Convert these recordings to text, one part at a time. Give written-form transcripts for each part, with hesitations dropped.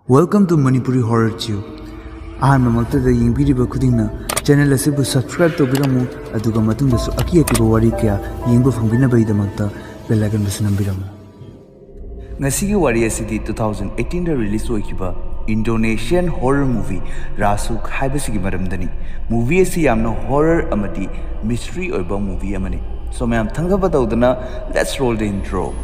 Welcome to Manipuri Horror Tube. Ahammaktada yengpiriba khudingna channel asibu subscribe tobiramu aduga matungdasu aki wari kya yengbu fangbinabagidamakta bell icon bus nambiramu. Ngasigi wari asidi 2018 da release oikiba Indonesian horror movie Rasuk haibasigi maramdani. Movie asi yamna horror amadi mystery oiba movie amani. So mayam thangaba tawdana let's roll the intro.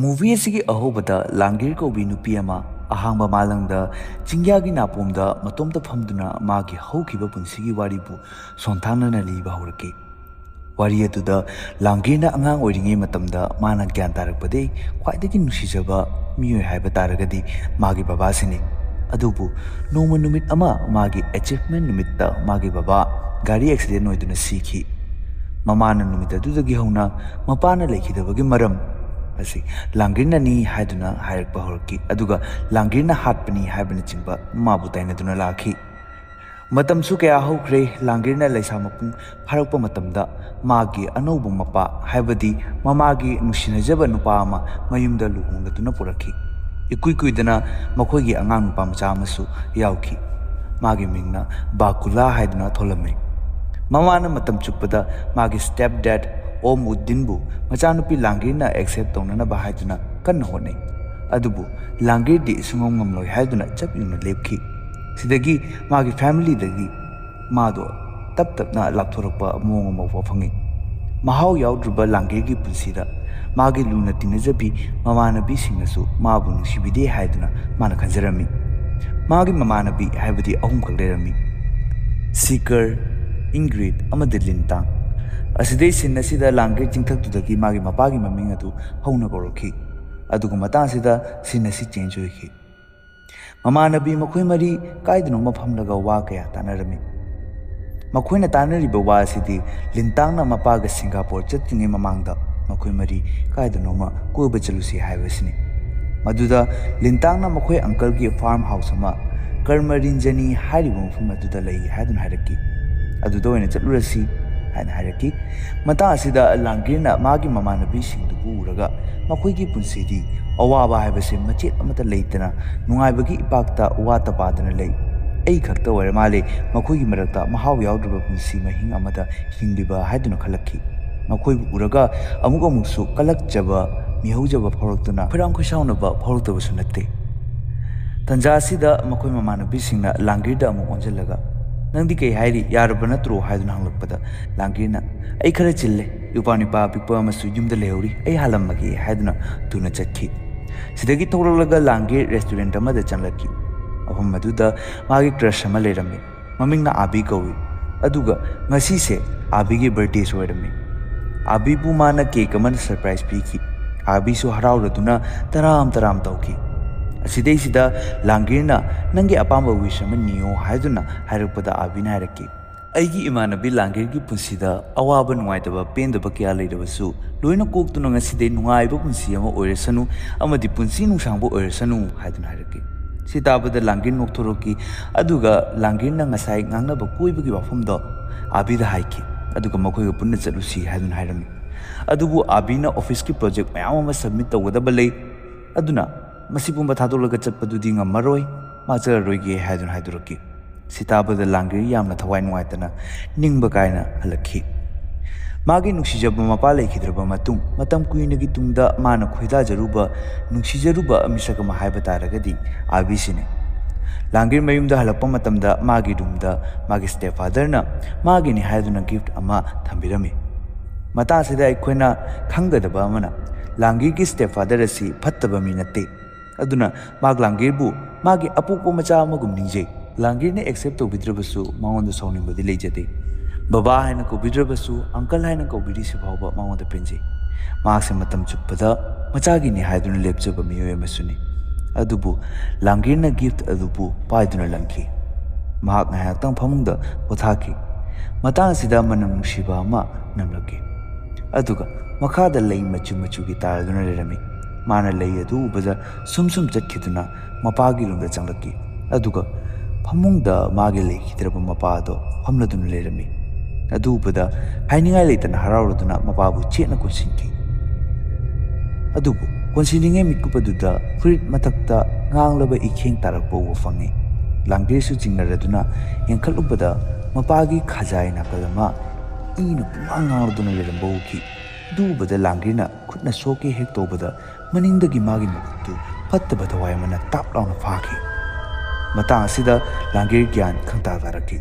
Movie asigi ahobada Langir Kobi nupi ama ahangba malangda chingyagi napomda matomta phamduna magi haukiba punsigi waribu sonthanana liba horake. Wari aduda Langirna angang oiringe matamda mana gyan tarakpade khwaidagi nusijaba miyoi haiba taragadi magi baba sine. Adubu noma numit ama magi achievement numitta magi baba gari accident oiduna sikhi. Mamana numit adudagi hauna mapana lekhidabagi maram asi Langirna ni haiduna hairak bahorki aduga Langirna hatpani haibana chingba mabu tainaduna lakhi matam su kaya hokre Langirna laisa mapung pharakpa matamda magi anobu mapa haibadi mamagi nushinajaba nupa ama mayumda luhungduna purakhi ikuidana makhoigi angang nupa macha amasu yauki magi mingna Bakula haiduna tholame mamana matam chuppada magi stepdad Om Uddinbu machanupi Langirna accept tongna bahaiduna kan honai adubu Langir di sungom ngamloi haiduna chap yuna lepki sidagi magi family dagi mado tapna lapthorakpa mong mo phangi mahau yaudruba Langir gi punsida magi luna tinajabi mamanabi singnasu mabu nusibide haiduna mana khanjarami magi mamanabi haibadi ahum khaglerami Seeker Ingrid amadi Lintang Asidai sin asida Langir jingthakdudagi magi mapagi maming adu hauna korokhi aduga matang sida sin asi change hoikhi mamanabi makhoi mari kaidano mafamlaga wa kaya tanarami makhoina tanariba wa asidi Lintangna mapaga Singapore chattinge mamangda makhoi mari kaidano ma koiba chalusi haibasini maduda Lintangna makhoi uncle gi farm house ama Karmarinjani hariba mafum aduda lei haidun hairaki aduda oina chatlurasi haina hairaki mata asida Langirna magi mamanabi singdubu uraga makhoigi punsidi awaba haibase machet amata leitana nungaibagi ipakta wata padana lei ei khakta wara male makhoigi marakta mahaw yaudruba punsi mahing amata hingliba haiduna khalakki makhoibu uraga amuksu kalakjaba mihaujaba phoroktuna phirang khosaunaba phoroktabasu natte tanja asida makhoi mamanabi singna Langirda amu onjalaga Nangdi kay hairi yaraba natro haiduna hanglakpada Langirna ay khara chille yupani pa pikpa amasu yumda lehori ay halammagi haiduna tuna chakhi sidagi thoralaga Langir restaurant amada changlaki ahum maduda magi crush ama lerami mamingna Abi kawi aduga ngasi se Abi gi birthday soirami Abi bu mana cake aman surprise piki Abi su harawraduna taram tawki Asidai sida Langirna nangi apamba wish ama niyo haiduna hairakpada Abina hairaki aigi imanabi Langir gi punsida awaba nungaitaba pendaba kya leirabasu loina koktuna ngasidai nungaiba punsi ama oirasanu amadi punsi nungsangba oirasanu haiduna hairaki sitabada Langir nokthoroki aduga Langirna ngasai ngangnaba koibagi wafamda Abida haiki aduga makhoiga punna chatlusi haiduna hairami adubu Abina office ki project mayam ama submit tawgadaba lei aduna Masipumba thadolaga chatpadudi ngammaroi macharoigi haidun haiduraki sitabada Langir yamna thawai nuaitana ningba kaina halakhi magi nuksijaba mapa lekhidraba matam kuinagi tungda mana khoida jaruba nuksijaruba misaka ma haiba taragadi Abi sine Langir mayumda halakpa matamda magi dumda magi stepfather na magi ni haiduna gift ama thambirami mata sida aikhoina khangadaba amana Langir gi stepfather asi phattaba mi natte aduna mag Langir bu magi apukpo macha amagum ningjei Langir ne accept tobidrabasu maonda sauningbadi leijate baba haina kobidrabasu uncle haina kobiri sibhauba maonda penjei magse matam chuppada machagi ni haiduna lepchaba miyoi amasuni adubu Langirna gift adubu paiduna langki ꯃꯍꯥꯛ ꯉꯥꯏꯍꯥꯛꯇꯪ ꯐꯃꯨꯡꯗ ꯄꯣꯊꯥꯈꯤ꯫ ꯃꯇꯥꯡ ꯑꯁꯤꯗ ꯃꯅꯝ ꯅꯨꯡꯁꯤꯕ ꯑꯃ ꯅꯝꯂꯛꯈꯤ, ꯑꯗꯨꯒ ꯃꯈꯥꯗ ꯂꯩ ꯃꯆꯨ ꯃꯆꯨꯒꯤ ꯇꯥꯔꯗꯨꯅ ꯂꯩꯔꯝꯃꯤ꯫ ꯃꯥꯅ ꯂꯩ ꯑꯗꯨ ꯎꯕꯗ ꯁꯨꯝ ꯆꯠꯈꯤꯗꯨꯅ ꯃꯄꯥꯒꯤ ꯔꯨꯝꯗ ꯆꯪꯂꯛꯈꯤ, ꯑꯗꯨꯒ ꯐꯃꯨꯡꯗ ꯃꯥꯒꯤ ꯂꯩꯈꯤꯗ꯭ꯔꯕ ꯃꯄꯥ ꯑꯗꯣ ꯐꯝꯂꯗꯨꯅ ꯂꯩꯔꯝꯃꯤ꯫ ꯑꯗꯨ ꯎꯕꯗ ꯍꯥꯏꯅꯤꯡꯉꯥꯏ ꯂꯩꯇꯅ ꯍꯔꯥꯎꯔꯗꯨꯅ ꯃꯄꯥꯕꯨ ꯆꯦꯠꯅ ꯀꯣꯟꯁꯤꯟꯈꯤ꯫ ꯑꯗꯨꯕꯨ ꯀꯣꯟꯁꯤꯜꯂꯤꯉꯩ ꯃꯤꯠꯀꯨꯞ ꯑꯗꯨꯗ ꯐꯨꯔꯤꯠ ꯃꯊꯛꯇ ꯉꯥꯡꯂꯕ ꯏꯈꯦꯡ ꯇꯥꯔꯛꯄ ꯎꯕ ꯐꯪꯉꯤ꯫ ꯂꯥꯡꯒꯤꯔꯁꯨ ꯆꯤꯡꯅꯔꯗꯨꯅ ꯌꯦꯡꯈꯠꯂꯨꯕꯗ ꯃꯄꯥꯒꯤ ꯈꯖꯥꯏ ꯅꯥꯀꯜ ꯑꯃ ꯏꯅ ꯄꯨꯡꯉꯥꯡ ꯉꯥꯡꯂꯗꯨꯅ ꯂꯩꯔꯝꯕ ꯎꯈꯤ꯫ ꯑꯗꯨ ꯎꯕꯗ ꯂꯥꯡꯒꯤꯔꯅ ꯈꯨꯠꯅ ꯁꯣꯛꯀꯦ ꯍꯦꯛ ꯇꯧꯕꯗ ꯃꯅꯤꯡꯗꯒꯤ ꯃꯥꯒꯤ ꯃꯕꯨꯛꯇꯨ ꯐꯠꯇꯕ ꯊꯋꯥꯏ ꯑꯃꯅ ꯇꯥꯞ ꯂꯥꯎꯅ ꯐꯥꯈꯤ꯫ ꯃꯇꯥꯡ ꯑꯁꯤꯗ ꯂꯥꯡꯒꯤꯔ ꯒ꯭ꯌꯥꯟ ꯈꯪꯇꯥ ꯇꯥꯔꯛꯈꯤ꯫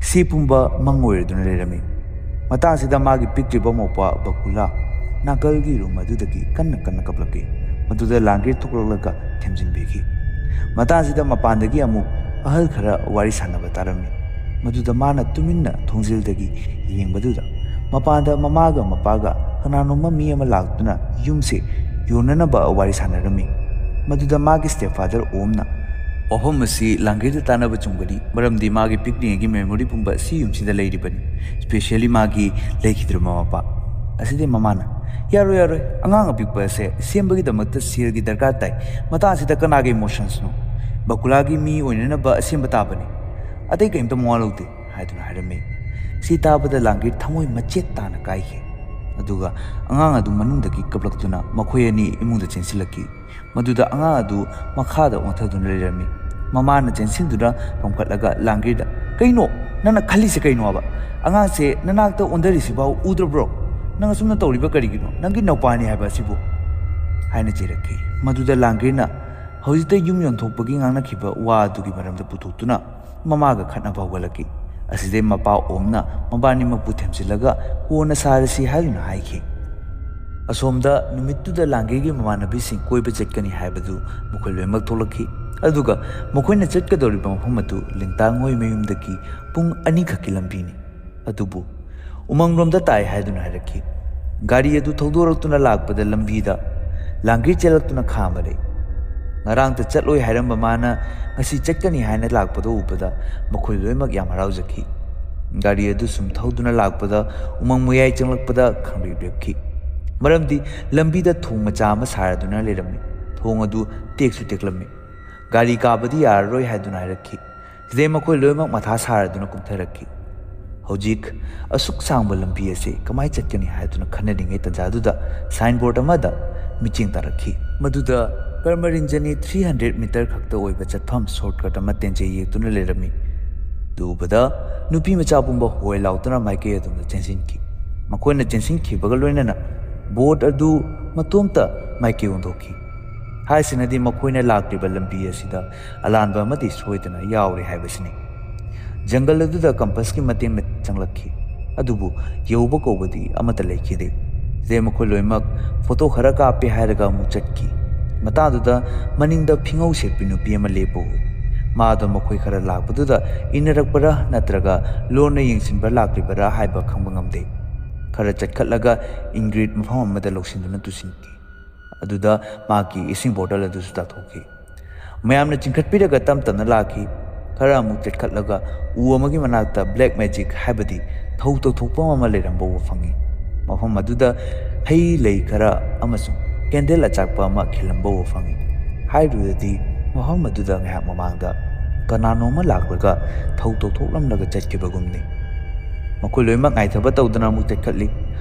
ꯁꯤ ꯄꯨꯝꯕ ꯃꯪ ꯑꯣꯏꯔꯗꯨꯅ ꯂꯩꯔꯝꯃꯤ꯫ ꯃꯇꯥꯡ ꯑꯁꯤꯗ ꯃꯥꯒꯤ ꯄꯤꯛꯂꯤꯕ ꯃꯧꯄ꯭ꯋꯥ ꯕꯀꯨꯂꯥ ꯅꯥꯀꯜꯒꯤ ꯔꯨꯝ ꯑꯗꯨꯗꯒꯤ ꯀꯟꯅ ꯀꯞꯂꯛꯈꯤ꯫ ꯃꯗꯨꯗ ꯂꯥꯡꯒꯤꯔ ꯊꯣꯛꯂꯛꯂꯒ ꯊꯦꯝꯖꯤꯟꯕꯤꯈꯤ꯫ ꯃꯇꯥꯡ ꯑꯁꯤꯗ ꯃꯄꯥꯟꯗꯒꯤ ꯑꯃꯨꯛ ꯑꯍꯜ ꯈꯔ ꯋꯥꯔꯤ ꯁꯥꯟꯅꯕ ꯇꯥꯔꯝꯃꯤ꯫ ꯃꯗꯨꯗ ꯃꯥꯅ ꯇꯨꯃꯤꯟꯅ ꯊꯣꯡꯖꯤꯜꯗꯒꯤ ꯌꯦꯡꯕꯗꯨꯗ ꯃꯄꯥꯟꯗ ꯃꯃꯥꯒ ꯃꯄꯥꯒ ꯀꯅꯥꯅꯣꯝꯃ ꯃꯤ ꯑꯃ ꯂꯥꯛꯇꯨꯅ ꯌꯨꯝꯁꯦ ꯌꯣꯟꯅꯅꯕ ꯋꯥꯔꯤ ꯁꯥꯟꯅꯔꯝꯃꯤ꯫ ꯃꯗꯨꯗ ꯃꯥꯒꯤ ꯁ꯭ꯇꯦꯞꯐꯥꯗꯔ ꯑꯣꯝꯅ ꯋꯥꯐꯝ ꯑꯁꯤ ꯂꯥꯡꯒꯤꯔꯗ ꯇꯥꯟꯅꯕ ꯆꯨꯝꯒꯅꯤ, ꯃꯔꯝꯗꯤ ꯃꯥꯒꯤ ꯄꯤꯛꯂꯤꯉꯩꯒꯤ ꯃꯦꯃꯣꯔꯤ ꯄꯨꯝꯕ ꯁꯤ ꯌꯨꯝꯁꯤꯗ ꯂꯩꯔꯤꯕꯅꯤ, ꯁ꯭ꯄꯦꯁꯤꯌꯦꯜꯂꯤ ꯃꯥꯒꯤ ꯂꯩꯈꯤꯗ꯭ꯔꯕ ꯃꯄꯥ꯫ ꯑꯁꯤꯗꯩ ꯃꯃꯥꯅ ꯌꯥꯔꯣꯏ, ꯑꯉꯥꯡ ꯑꯄꯤꯛꯄ ꯑꯁꯦ ꯁꯦꯝꯕꯒꯤꯗꯃꯛꯇ ꯁꯦꯜꯒꯤ ꯗꯔꯀꯥꯔ ꯇꯥꯏ꯫ ꯃꯇꯥꯡ ꯑꯁꯤꯗ ꯀꯅꯥꯒꯤ ꯏꯃꯣꯁꯟꯁꯅꯣ? ꯕꯀꯨꯂꯥꯒꯤ ꯃꯤ ꯑꯣꯏꯅꯅꯕ ꯁꯦꯝꯕ ꯇꯥꯕꯅꯤ, ꯑꯇꯩ ꯀꯔꯤꯝꯇ ꯃꯋꯥ ꯂꯧꯗꯦ ꯍꯥꯏꯗꯨꯅ ꯍꯥꯏꯔꯝꯃꯤ꯫ ꯁꯤ ꯇꯥꯕꯗ ꯂꯥꯡꯒꯤꯔ ꯊꯃꯣꯏ ꯃꯆꯦꯠ ꯇꯥꯅ ꯀꯥꯏꯈꯤ, ꯑꯗꯨꯒ ꯑꯉꯥꯡ ꯑꯗꯨ ꯃꯅꯨꯡꯗꯒꯤ ꯀꯞꯂꯛꯇꯨꯅ ꯃꯈꯣꯏ ꯑꯅꯤ ꯏꯃꯨꯡꯗ ꯆꯦꯟꯁꯤꯜꯂꯛꯈꯤ꯫ ꯃꯗꯨꯗ ꯑꯉꯥꯡ ꯑꯗꯨ ꯃꯈꯥꯗ ꯑꯣꯟꯊꯗꯨꯅ ꯂꯩꯔꯝꯃꯤ꯫ ꯃꯃꯥꯅ ꯆꯦꯟꯁꯤꯟꯗꯨꯅ ꯀꯝꯈꯠꯂꯒ ꯂꯥꯡꯒꯤꯔꯗ "ꯀꯩꯅꯣ ꯅꯪꯅ ꯈꯜꯂꯤꯁꯦ ꯀꯩꯅꯣꯕ? ꯑꯉꯥꯡꯁꯦ ꯅꯅꯥꯛꯇ ꯑꯣꯟꯊꯔꯤꯁꯤꯐꯥꯎ ꯎꯗ꯭ꯔꯕ꯭ꯔꯣ? ꯅꯪ ꯑꯁꯨꯝꯅ ꯇꯧꯔꯤꯕ ꯀꯔꯤꯒꯤꯅꯣ? ꯅꯪꯒꯤ ꯅꯧꯄꯥꯅꯤ ꯍꯥꯏꯕ ꯑꯁꯤꯕꯨ" ꯍꯥꯏꯅ ꯆꯩꯔꯛꯈꯤ꯫ ꯃꯗꯨꯗ ꯂꯥꯡꯒꯤꯔꯅ ꯍꯧꯖꯤꯛꯇ ꯌꯨꯝ ꯌꯣꯟꯊꯣꯛꯄꯒꯤ ꯉꯥꯡꯅꯈꯤꯕ ꯋꯥ ꯑꯗꯨꯒꯤ ꯃꯔꯝꯗ ꯄꯨꯊꯣꯛꯇꯨꯅ ꯃꯃꯥꯒ ꯈꯠꯅꯕ ꯍꯧꯒꯠꯂꯛꯈꯤ꯫ ꯑꯁꯤꯗꯩ ꯃꯄꯥ ꯑꯣꯝꯅ ꯃꯕꯥꯅꯤꯃꯛꯄꯨ ꯊꯦꯝꯖꯤꯜꯂꯒ ꯀꯣꯟꯅ ꯁꯥꯔꯁꯤ ꯍꯥꯏꯗꯨꯅ ꯍꯥꯏꯈꯤ꯫ ꯑꯁꯣꯝꯗ ꯅꯨꯃꯤꯠꯇꯨꯗ ꯂꯥꯡꯒꯤꯔꯒꯤ ꯃꯃꯥꯟꯅꯕꯤꯁꯤꯡ ꯀꯣꯏꯕ ꯆꯠꯀꯅꯤ ꯍꯥꯏꯕꯗꯨ ꯃꯈꯣꯏ ꯂꯣꯏꯅꯃꯛ ꯊꯣꯛꯂꯛꯈꯤ, ꯑꯗꯨꯒ ꯃꯈꯣꯏꯅ ꯆꯠꯀꯗꯧꯔꯤꯕ ꯃꯐꯝ ꯑꯗꯨ ꯂꯤꯡꯇꯥꯡꯍꯣꯏ ꯃꯌꯨꯝꯗꯒꯤ ꯄꯨꯡ 2 ꯈꯛꯀꯤ ꯂꯝꯕꯤꯅꯤ, ꯑꯗꯨꯕꯨ ꯎꯃꯪꯂꯣꯝꯗ ꯇꯥꯏ ꯍꯥꯏꯗꯨꯅ ꯍꯥꯏꯔꯛꯈꯤ꯫ ꯒꯥꯔꯤ ꯑꯗꯨ ꯊꯧꯗꯣꯔꯛꯇꯨꯅ ꯂꯥꯛꯄꯗ ꯂꯝꯕꯤꯗ ꯂꯥꯡꯒꯤꯔ ꯆꯦꯜꯂꯛꯇꯨꯅ ꯈꯥꯝꯕ ꯂꯩ꯫ ꯉꯔꯥꯡꯇ ꯆꯠꯂꯣꯏ ꯍꯥꯏꯔꯝꯕ ꯃꯥꯅ ꯉꯁꯤ ꯆꯠꯀꯅꯤ ꯍꯥꯏꯅ ꯂꯥꯛꯄꯗ ꯎꯕꯗ ꯃꯈꯣꯏ ꯂꯣꯏꯅꯃꯛ ꯌꯥꯝ ꯍꯔꯥꯎꯖꯈꯤ꯫ ꯒꯥꯔꯤ ꯑꯗꯨ ꯁꯨꯝ ꯊꯧꯗꯨꯅ ꯂꯥꯛꯄꯗ ꯎꯃꯪ ꯃꯌꯥꯏ ꯆꯪꯂꯛꯄꯗ ꯈꯪꯂꯦꯞ ꯂꯦꯞꯈꯤ, ꯃꯔꯝꯗꯤ ꯂꯝꯕꯤꯗ ꯊꯣꯡ ꯃꯆꯥ ꯑꯃ ꯁꯥꯔꯗꯨꯅ ꯂꯩꯔꯝꯃꯤ꯫ ꯊꯣꯡ ꯑꯗꯨ ꯇꯦꯛꯁꯨ ꯇꯦꯛꯂꯝꯃꯤ꯫ ꯒꯥꯔꯤ ꯀꯥꯕꯗꯤ ꯌꯥꯔꯔꯣꯏ ꯍꯥꯏꯗꯨꯅ ꯍꯥꯏꯔꯛꯈꯤ꯫ ꯁꯤꯗꯩ ꯃꯈꯣꯏ ꯂꯣꯏꯅꯃꯛ ꯃꯊꯥ ꯁꯥꯔꯗꯨꯅ ꯀꯨꯝꯊꯔꯛꯈꯤ꯫ ꯍꯧꯖꯤꯛ ꯑꯁꯨꯛ ꯁꯥꯡꯕ ꯂꯝꯕꯤ ꯑꯁꯤ ꯀꯃꯥꯏ ꯆꯠꯀꯅꯤ ꯍꯥꯏꯗꯨꯅ ꯈꯟꯅꯔꯤꯉꯩ ꯇꯟꯖꯥꯗꯨꯗ ꯁꯥꯏꯟꯕꯣꯔꯗ ꯑꯃꯗ ꯃꯤꯠꯌꯦꯡ ꯇꯥꯔꯛꯈꯤ꯫ ꯃꯗꯨꯗ ꯀꯔꯃꯔꯤꯟꯖꯅꯤ 300 ꯃꯤꯇꯔ ꯈꯛꯇ ꯑꯣꯏꯕ ꯆꯠꯐꯝ ꯁꯣꯔꯠꯀꯠ ꯑꯃ ꯇꯦꯟꯖꯩ ꯌꯦꯛꯇꯨꯅ ꯂꯩꯔꯝꯃꯤ꯫ ꯑꯗꯨ ꯎꯕꯗ ꯅꯨꯄꯤ ꯃꯆꯥ ꯄꯨꯝꯕ ꯍꯣꯏ ꯂꯥꯎꯇꯨꯅ ꯃꯥꯏꯀꯩ ꯑꯗꯣꯝꯗ ꯆꯦꯟꯁꯤꯟꯈꯤ꯫ ꯃꯈꯣꯏꯅ ꯆꯦꯟꯁꯤꯟꯈꯤꯕꯒ ꯂꯣꯏꯅꯅ ꯕꯣꯠ ꯑꯗꯨ ꯃꯇꯣꯝꯇ ꯃꯥꯏꯀꯩ ꯑꯣꯟꯊꯣꯛꯈꯤ꯫ ꯍꯥꯏꯁꯤꯅꯗꯤ ꯃꯈꯣꯏꯅ ꯂꯥꯛꯂꯤꯕ ꯂꯝꯕꯤ ꯑꯁꯤꯗ ꯑꯂꯥꯟꯕ ꯑꯃꯗꯤ ꯁꯣꯏꯗꯅ ꯌꯥꯎꯔꯦ ꯍꯥꯏꯕꯁꯤꯅꯤ꯫ ꯖꯪꯒꯜ ꯑꯗꯨꯗ ꯀꯝꯄꯁꯀꯤ ꯃꯇꯦꯡꯅ ꯆꯪꯂꯛꯈꯤ, ꯑꯗꯨꯕꯨ ꯌꯧꯕ ꯀꯧꯕꯗꯤ ꯑꯃꯠꯇ ꯂꯩꯈꯤꯗꯦ꯫ ꯁꯤꯗꯩ ꯃꯈꯣꯏ ꯂꯣꯏꯅꯃꯛ ꯐꯣꯇꯣ ꯈꯔ ꯀꯥꯞꯄꯦ ꯍꯥꯏꯔꯒ ꯑꯃꯨꯛ ꯆꯠꯈꯤ꯫ ꯃꯇꯥꯡꯗꯨꯗ ꯃꯅꯤꯡꯗ ꯐꯤꯉꯧ ꯁꯦꯠꯄꯤ ꯅꯨꯄꯤ ꯑꯃ ꯂꯦꯞꯄ ꯎꯏ꯫ ꯃꯥꯗꯣ ꯃꯈꯣꯏ ꯈꯔ ꯂꯥꯛꯄꯗꯨꯗ ꯏꯟꯅꯔꯛꯄꯔꯥ ꯅꯠꯇ꯭ꯔꯒ ꯂꯣꯟꯅ ꯌꯦꯡꯁꯤꯟꯕ ꯂꯥꯛꯂꯤꯕꯔꯥ ꯍꯥꯏꯕ ꯈꯪꯕ ꯉꯝꯗꯦ꯫ ꯈꯔ ꯆꯠꯈꯠꯂꯒ ꯏꯟꯒ꯭ꯔꯤꯗ ꯃꯐꯝ ꯑꯃꯗ ꯂꯧꯁꯤꯟꯗꯨꯅ ꯇꯨꯁꯤꯟꯈꯤ, ꯑꯗꯨꯗ ꯃꯥꯒꯤ ꯏꯁꯤꯡ ꯕꯣꯇꯜ ꯑꯗꯨꯁꯨ ꯇꯥꯊꯣꯛꯈꯤ꯫ ꯃꯌꯥꯝꯅ ꯆꯤꯡꯈꯠꯄꯤꯔꯒ ꯇꯞ ꯇꯞꯅ ꯂꯥꯛꯈꯤ꯫ ꯈꯔ ꯑꯃꯨꯛ ꯆꯠꯈꯠꯂꯒ ꯎ ꯑꯃꯒꯤ ꯃꯅꯥꯛꯇ ꯕ꯭ꯂꯦꯛ ꯃꯦꯖꯤꯛ ꯍꯥꯏꯕꯗꯤ ꯊꯧ ꯇꯧꯊꯣꯛꯄ ꯑꯃ ꯂꯩꯔꯝꯕ ꯎꯕ ꯐꯪꯉꯤ꯫ ꯃꯐꯝ ꯑꯗꯨꯗ ꯍꯩ ꯂꯩ ꯈꯔ ꯑꯃꯁꯨꯡ ꯀꯦꯟꯗꯜ ꯑꯆꯥꯛꯄ ꯑꯃ ꯈꯤꯜꯂꯝꯕ ꯎꯕ ꯐꯪꯉꯤ꯫ ꯍꯥꯏꯔꯨꯔꯗꯤ ꯃꯐꯝ ꯑꯗꯨꯗ ꯉꯥꯏꯍꯥꯛ ꯃꯃꯥꯡꯗ ꯀꯅꯥꯅꯣꯝꯃ ꯂꯥꯛꯂꯒ ꯊꯧ ꯇꯧꯊꯣꯛꯂꯝꯂꯒ ꯆꯠꯈꯤꯕꯒꯨꯝꯅꯤ꯫ ꯃꯈꯣꯏ ꯂꯣꯏꯅꯃꯛ ꯉꯥꯏꯊꯕ ꯇꯧꯗꯨꯅ ꯑꯃꯨꯛ ꯆꯠꯈꯠꯂꯤ꯫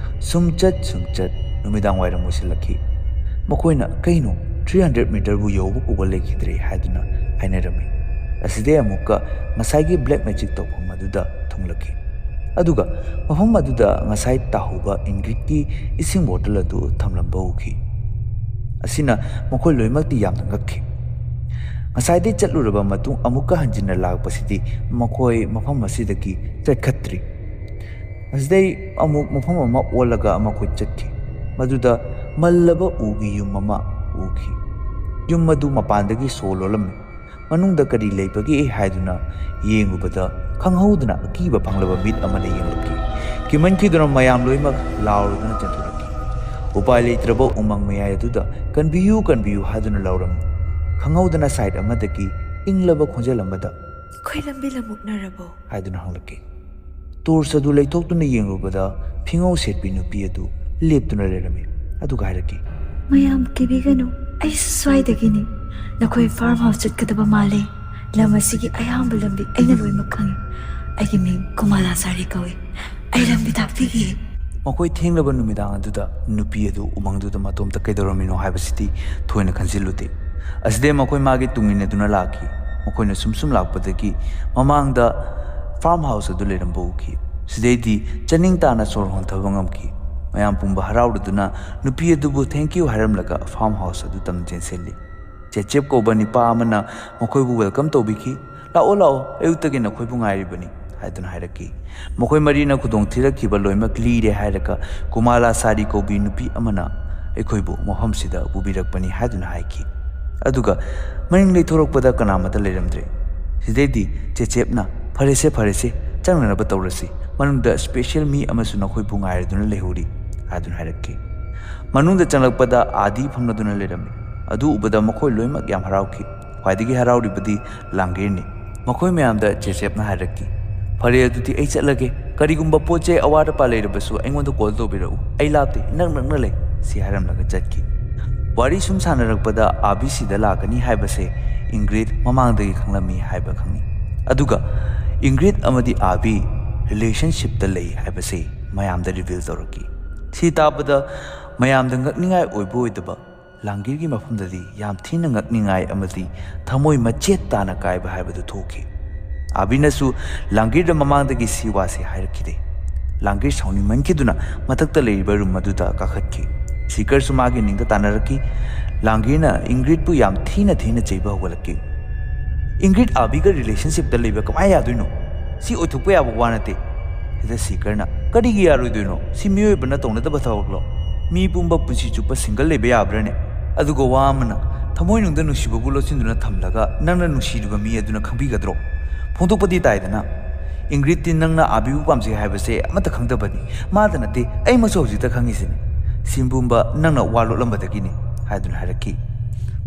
ꯁꯨꯝꯆꯠ ꯅꯨꯃꯤꯗꯥꯡ ꯋꯥꯏꯔꯝ ꯑꯣꯏꯁꯤꯜꯂꯛꯈꯤ꯫ ꯃꯈꯣꯏꯅ ꯀꯩꯅꯣ 300 ꯃꯤꯇꯔꯕꯨ ꯌꯧꯕ ꯀꯧꯕ ꯂꯩꯈꯤꯗ꯭ꯔꯦ ꯍꯥꯏꯗꯨꯅ ꯍꯥꯏꯅꯔꯝꯃꯤ꯫ ꯑꯁꯤꯗꯩ ꯑꯃꯨꯛꯀ ꯉꯁꯥꯏꯒꯤ ꯕ꯭ꯂꯦꯛ ꯃꯦꯖꯤꯛ ꯇꯧꯐꯝ ꯑꯗꯨꯗ ꯊꯨꯡꯂꯛꯈꯤ, ꯑꯗꯨꯒ ꯃꯐꯝ ꯑꯗꯨꯗ ꯉꯁꯥꯏ ꯇꯥꯍꯧꯕ ꯏꯟꯒ꯭ꯔꯤꯗꯀꯤ ꯏꯁꯤꯡ ꯕꯣꯇꯜ ꯑꯗꯨ ꯊꯝꯂꯝꯕ ꯎꯈꯤ꯫ ꯑꯁꯤꯅ ꯃꯈꯣꯏ ꯂꯣꯏꯅꯃꯛꯇꯤ ꯌꯥꯝꯅ ꯉꯛꯈꯤ꯫ ꯉꯁꯥꯏꯗꯩ ꯆꯠꯂꯨꯔꯕ ꯃꯇꯨꯡ ꯑꯃꯨꯛꯀ ꯍꯟꯖꯤꯟꯅ ꯂꯥꯛꯄꯁꯤꯗꯤ ꯃꯈꯣꯏ ꯃꯐꯝ ꯑꯁꯤꯗꯒꯤ ꯆꯠꯈꯠꯇ꯭ꯔꯤ꯫ ꯑꯁꯤꯗꯩ ꯑꯃꯨꯛ ꯃꯐꯝ ꯑꯃ ꯑꯣꯜꯂꯒ ꯃꯈꯣꯏ ꯆꯠꯈꯤ, ꯃꯗꯨꯗ ꯃꯜꯂꯕ ꯎꯒꯤ ꯌꯨꯝ ꯑꯃ ꯎꯈꯤ꯫ ꯌꯨꯝ ꯑꯗꯨ ꯃꯄꯥꯟꯗꯒꯤ ꯁꯣ ꯂꯣꯜꯂꯝꯃꯤ꯫ ꯃꯅꯨꯡꯗ ꯀꯔꯤ ꯂꯩꯕꯒꯦ ꯍꯥꯏꯗꯨꯅ ꯌꯦꯡꯂꯨꯕꯗ ꯈꯪꯍꯧꯗꯅ ꯑꯀꯤꯕ ꯐꯪꯂꯕ ꯃꯤꯠ ꯑꯃꯅ ꯌꯦꯡꯂꯛꯈꯤ꯫ ꯀꯤꯃꯟꯈꯤꯗꯨꯅ ꯃꯌꯥꯝ ꯂꯣꯏꯅꯃꯛ ꯂꯥꯎꯔꯗꯨꯅ ꯆꯦꯟꯊꯣꯔꯛꯈꯤ꯫ ꯎꯄꯥꯏ ꯂꯩꯇ꯭ꯔꯕ ꯎꯃꯪ ꯃꯌꯥꯏ ꯑꯗꯨꯗ "ꯀꯟꯕꯤꯌꯨ ꯀꯟꯕꯤꯌꯨ" ꯍꯥꯏꯗꯨꯅ ꯂꯥꯎꯔꯝꯃꯤ꯫ ꯈꯪꯍꯧꯗꯅ ꯁꯥꯏꯠ ꯑꯃꯗꯒꯤ ꯏꯪꯂꯕ ꯈꯣꯟꯖꯦꯜ ꯑꯃꯗ ꯈꯣꯏ ꯂꯝꯕꯤ ꯂꯃꯨꯛꯅꯔꯕꯣ ꯍꯥꯏꯗꯨꯅ ꯍꯪꯂꯛꯈꯤ꯫ ꯇꯣꯔꯆ ꯑꯗꯨ ꯂꯩꯊꯣꯛꯇꯨꯅ ꯌꯦꯡꯂꯨꯕꯗ ꯐꯤꯉꯧ ꯁꯦꯠꯄꯤ ꯅꯨꯄꯤ ꯑꯗꯨ ꯂꯦꯞꯇꯨꯅ ꯂꯩꯔꯝꯃꯤ꯫ ꯑꯗꯨꯒ ꯍꯥꯏꯔꯛꯈꯤ, ꯃꯌꯥꯝ ꯀꯤꯕꯤꯒꯅꯨ, ꯑꯩꯁꯨ ꯁ꯭ꯋꯥꯏꯗꯒꯤꯅꯤ꯫ ꯅꯈꯣꯏ ꯐꯥꯔꯝ ꯍꯥꯎꯁ ꯆꯠꯀꯗꯕ ꯃꯥꯜꯂꯦ꯫ ꯂꯝ ꯑꯁꯤꯒꯤ ꯑꯌꯥꯝꯕ ꯂꯝꯕꯤ ꯑꯩꯅ ꯂꯣꯏꯅꯃꯛ ꯈꯪꯉꯤ꯫ ꯑꯩꯒꯤ ꯃꯤꯡ ꯀꯨꯃꯥꯂꯥꯁꯥꯔꯤ ꯀꯧꯏ꯫ ꯑꯩ ꯂꯝꯕꯤ ꯇꯥꯛꯄꯤꯒꯦ꯫ ꯃꯈꯣꯏ ꯊꯦꯡꯂꯕ ꯅꯨꯃꯤꯗꯥꯡ ꯑꯗꯨꯗ ꯅꯨꯄꯤ ꯑꯗꯨ ꯎꯃꯪꯗꯨꯗ ꯃꯇꯣꯝꯇ ꯀꯩꯗꯧꯔꯝꯃꯤꯅꯣ ꯍꯥꯏꯕꯁꯤꯗꯤ ꯊꯣꯏꯅ ꯈꯟꯖꯤꯜꯂꯨꯗꯦ꯫ ꯑꯁꯤꯗꯩ ꯃꯈꯣꯏ ꯃꯥꯒꯤ ꯇꯨꯡꯏꯟꯅꯗꯨꯅ ꯂꯥꯛꯈꯤ꯫ ꯃꯈꯣꯏꯅ ꯁꯨꯝ ꯂꯥꯛꯄꯗꯒꯤ ꯃꯃꯥꯡꯗ ꯐꯥꯔꯝ ꯍꯥꯎꯁ ꯑꯗꯨ ꯂꯩꯔꯝꯕ ꯎꯈꯤ꯫ ꯁꯤꯗꯩꯗꯤ ꯆꯅꯤꯡ ꯇꯥꯅ ꯁꯣꯔ ꯍꯣꯟꯊꯕ ꯉꯝꯈꯤ꯫ ꯃꯌꯥꯝ ꯄꯨꯝꯕ ꯍꯔꯥꯎꯔꯗꯨꯅ ꯅꯨꯄꯤ ꯑꯗꯨꯕꯨ ꯊꯦꯡꯀ꯭ꯌꯨ ꯍꯥꯏꯔꯝꯂꯒ ꯐꯥꯔꯝ ꯍꯥꯎꯁ ꯑꯗꯨ ꯇꯝꯅ ꯆꯦꯟꯁꯤꯜꯂꯤ꯫ ꯆꯦꯆꯦꯞ ꯀꯧꯕ ꯅꯤꯄꯥ ꯑꯃꯅ ꯃꯈꯣꯏꯕꯨ ꯋꯦꯜꯀꯝ ꯇꯧꯕꯤꯈꯤ꯫ ꯂꯥꯛꯑꯣ ꯂꯥꯛꯑꯣ, ꯑꯌꯨꯛꯇꯒꯤ ꯅꯈꯣꯏꯕꯨ ꯉꯥꯏꯔꯤꯕꯅꯤ ꯍꯥꯏꯗꯨꯅ ꯍꯥꯏꯔꯛꯈꯤ꯫ ꯃꯈꯣꯏ ꯃꯔꯤꯅ ꯈꯨꯗꯣꯡ ꯊꯤꯔꯛꯈꯤꯕ ꯂꯣꯏꯅꯃꯛ ꯂꯤꯔꯦ ꯍꯥꯏꯔꯒ ꯀꯨꯃꯥꯂꯥꯁꯥꯔꯤ ꯀꯧꯕꯤ ꯅꯨꯄꯤ ꯑꯃꯅ ꯑꯩꯈꯣꯏꯕꯨ ꯃꯐꯝꯁꯤꯗ ꯄꯨꯕꯤꯔꯛꯄꯅꯤ ꯍꯥꯏꯗꯨꯅ ꯍꯥꯏꯈꯤ꯫ ꯑꯗꯨꯒ ꯃꯅꯤꯡ ꯂꯩꯊꯣꯔꯛꯄꯗ ꯀꯅꯥꯃꯠꯇ ꯂꯩꯔꯝꯗ꯭ꯔꯦ꯫ ꯁꯤꯗꯩꯗꯤ ꯆꯦꯆꯦꯞꯅ ꯐꯔꯦꯁꯦ ꯐꯔꯦꯁꯦ ꯆꯪꯅꯅꯕ ꯇꯧꯔꯁꯤ, ꯃꯅꯨꯡꯗ ꯁ꯭ꯄꯦꯁꯤꯌꯦꯜ ꯃꯤ ꯑꯃꯁꯨ ꯅꯈꯣꯏꯕꯨ ꯉꯥꯏꯔꯗꯨꯅ ꯂꯩꯍꯧꯔꯤ ꯍꯥꯏꯗꯨꯅ ꯍꯥꯏꯔꯛꯈꯤ꯫ ꯃꯅꯨꯡꯗ ꯆꯪꯂꯛꯄꯗ ꯑꯥꯗꯤ ꯐꯝꯂꯗꯨꯅ ꯂꯩꯔꯝꯃꯤ꯫ ꯑꯗꯨ ꯎꯕꯗ ꯃꯈꯣꯏ ꯂꯣꯏꯅꯃꯛ ꯌꯥꯝ ꯍꯔꯥꯎꯈꯤ꯫ ꯈ꯭ꯋꯥꯏꯗꯒꯤ ꯍꯔꯥꯎꯔꯤꯕꯗꯤ ꯂꯥꯡꯒꯤꯔꯅꯤ꯫ ꯃꯈꯣꯏ ꯃꯌꯥꯝꯗ ꯆꯦꯆꯦꯞꯅ ꯍꯥꯏꯔꯛꯈꯤ, ꯐꯔꯦ ꯑꯗꯨꯗꯤ ꯑꯩ ꯆꯠꯂꯒꯦ꯫ ꯀꯔꯤꯒꯨꯝꯕ ꯄꯣꯠ ꯆꯩ ꯑꯋꯥꯠ ꯑꯄꯥ ꯂꯩꯔꯕꯁꯨ ꯑꯩꯉꯣꯟꯗ ꯀꯣꯜ ꯇꯧꯕꯤꯔꯛꯎ, ꯑꯩ ꯂꯥꯞꯇꯦ, ꯏꯅꯛ ꯅꯛꯅ ꯂꯩ ꯁꯤ ꯍꯥꯏꯔꯝꯂꯒ ꯆꯠꯈꯤ꯫ ꯋꯥꯔꯤ ꯁꯨꯝ ꯁꯥꯟꯅꯔꯛꯄꯗ ꯑꯥꯕꯤ ꯁꯤꯗ ꯂꯥꯛꯀꯅꯤ ꯍꯥꯏꯕꯁꯦ ꯏꯪꯒ꯭ꯔꯤꯠ ꯃꯃꯥꯡꯗꯒꯤ ꯈꯪꯂꯝꯃꯤ ꯍꯥꯏꯕ ꯈꯪꯉꯤ꯫ ꯑꯗꯨꯒ ꯏꯪꯒ꯭ꯔꯤꯠ ꯑꯃꯗꯤ ꯑꯥꯕꯤ ꯔꯤꯂꯦꯁꯟꯁꯤꯞꯇ ꯂꯩ ꯍꯥꯏꯕꯁꯦ ꯃꯌꯥꯝꯗ ꯔꯤꯚꯤꯜ ꯇꯧꯔꯛꯈꯤ꯫ ꯁꯤ ꯇꯥꯕꯗ ꯃꯌꯥꯝꯗ ꯉꯛꯅꯤꯡꯉꯥꯏ ꯑꯣꯏꯕ ꯑꯣꯏꯗꯕ ꯂꯥꯡꯒꯤꯔꯒꯤ ꯃꯐꯝꯗꯗꯤ ꯌꯥꯝ ꯊꯤꯅ ꯉꯛꯅꯤꯡꯉꯥꯏ ꯑꯃꯗꯤ ꯊꯃꯣꯏ ꯃꯆꯦꯠ ꯇꯥꯅ ꯀꯥꯏꯕ ꯍꯥꯏꯕꯗꯨ ꯊꯣꯛꯈꯤ꯫ ꯑꯥꯕꯤꯅꯁꯨ ꯂꯥꯡꯒꯤꯔꯗ ꯃꯃꯥꯡꯗꯒꯤ ꯁꯤ ꯋꯥꯁꯦ ꯍꯥꯏꯔꯛꯈꯤꯗꯦ꯫ ꯂꯥꯡꯒꯤꯔ ꯁꯥꯎꯅꯤꯡꯃꯟꯈꯤꯗꯨꯅ ꯃꯊꯛꯇ ꯂꯩꯔꯤꯕ ꯔꯨꯝ ꯑꯗꯨꯗ ꯀꯥꯈꯠꯈꯤ꯫ ꯁꯤꯀꯔꯁꯨ ꯃꯥꯒꯤ ꯅꯤꯡꯗ ꯇꯥꯟꯅꯔꯛꯈꯤ꯫ ꯂꯥꯡꯒꯤꯔꯅ ꯏꯪꯒ꯭ꯔꯤꯠꯄꯨ ꯌꯥꯝ ꯊꯤꯅ ꯆꯩꯕ ꯍꯧꯒꯠꯂꯛꯈꯤ꯫ ꯏꯪꯒ꯭ꯔꯤꯠ ꯑꯥꯕꯤꯒ ꯔꯤꯂꯦꯁꯟꯁꯤꯞꯇ ꯂꯩꯕ ꯀꯃꯥꯏꯅ ꯌꯥꯗꯣꯏꯅꯣ? ꯁꯤ ꯑꯣꯏꯊꯣꯛꯄ ꯌꯥꯕ ꯋꯥ ꯅꯠꯇꯦ꯫ ꯁꯤꯗ ꯁꯤꯀꯔꯅ, ꯀꯔꯤꯒꯤ ꯌꯥꯔꯣꯏꯗꯣꯏꯅꯣ? ꯁꯤ ꯃꯤꯑꯣꯏꯕꯅ ꯇꯧꯅꯗꯕ ꯊꯕꯛꯂꯣ? ꯃꯤ ꯄꯨꯝꯕ ꯄꯨꯟꯁꯤ ꯆꯨꯞꯄ ꯁꯤꯡꯒꯜ ꯂꯩꯕ ꯌꯥꯕ꯭ꯔꯅꯦ? ꯑꯗꯨꯒ ꯋꯥ ꯑꯃꯅ, ꯊꯃꯣꯏꯅꯨꯡꯗ ꯅꯨꯡꯁꯤꯕꯕꯨ ꯂꯣꯠꯁꯤꯟꯗꯨꯅ ꯊꯝꯂꯒ ꯅꯪꯅ ꯅꯨꯡꯁꯤꯔꯤꯕ ꯃꯤ ꯑꯗꯨꯅ ꯈꯪꯕꯤꯒꯗ꯭ꯔꯣ? ꯐꯣꯡꯗꯣꯛꯄꯗꯤ ꯇꯥꯏꯗꯅ꯫ ꯏꯪꯒ꯭ꯔꯤꯠꯇꯤ ꯅꯪꯅ ꯑꯥꯕꯤꯕꯨ ꯄꯥꯝꯖꯩ ꯍꯥꯏꯕꯁꯦ ꯑꯃꯠꯇ ꯈꯪꯗꯕꯅꯤ꯫ ꯃꯥꯗ ꯅꯠꯇꯦ, ꯑꯩꯃꯛꯁꯨ ꯍꯧꯖꯤꯛꯇ ꯈꯪꯉꯤꯁꯤꯅꯤ꯫ ꯁꯤꯄꯨꯝꯕ ꯅꯪꯅ ꯋꯥ ꯂꯣꯠꯂꯝꯕꯗꯒꯤꯅꯤ ꯍꯥꯏꯗꯨꯅ ꯍꯥꯏꯔꯛꯈꯤ꯫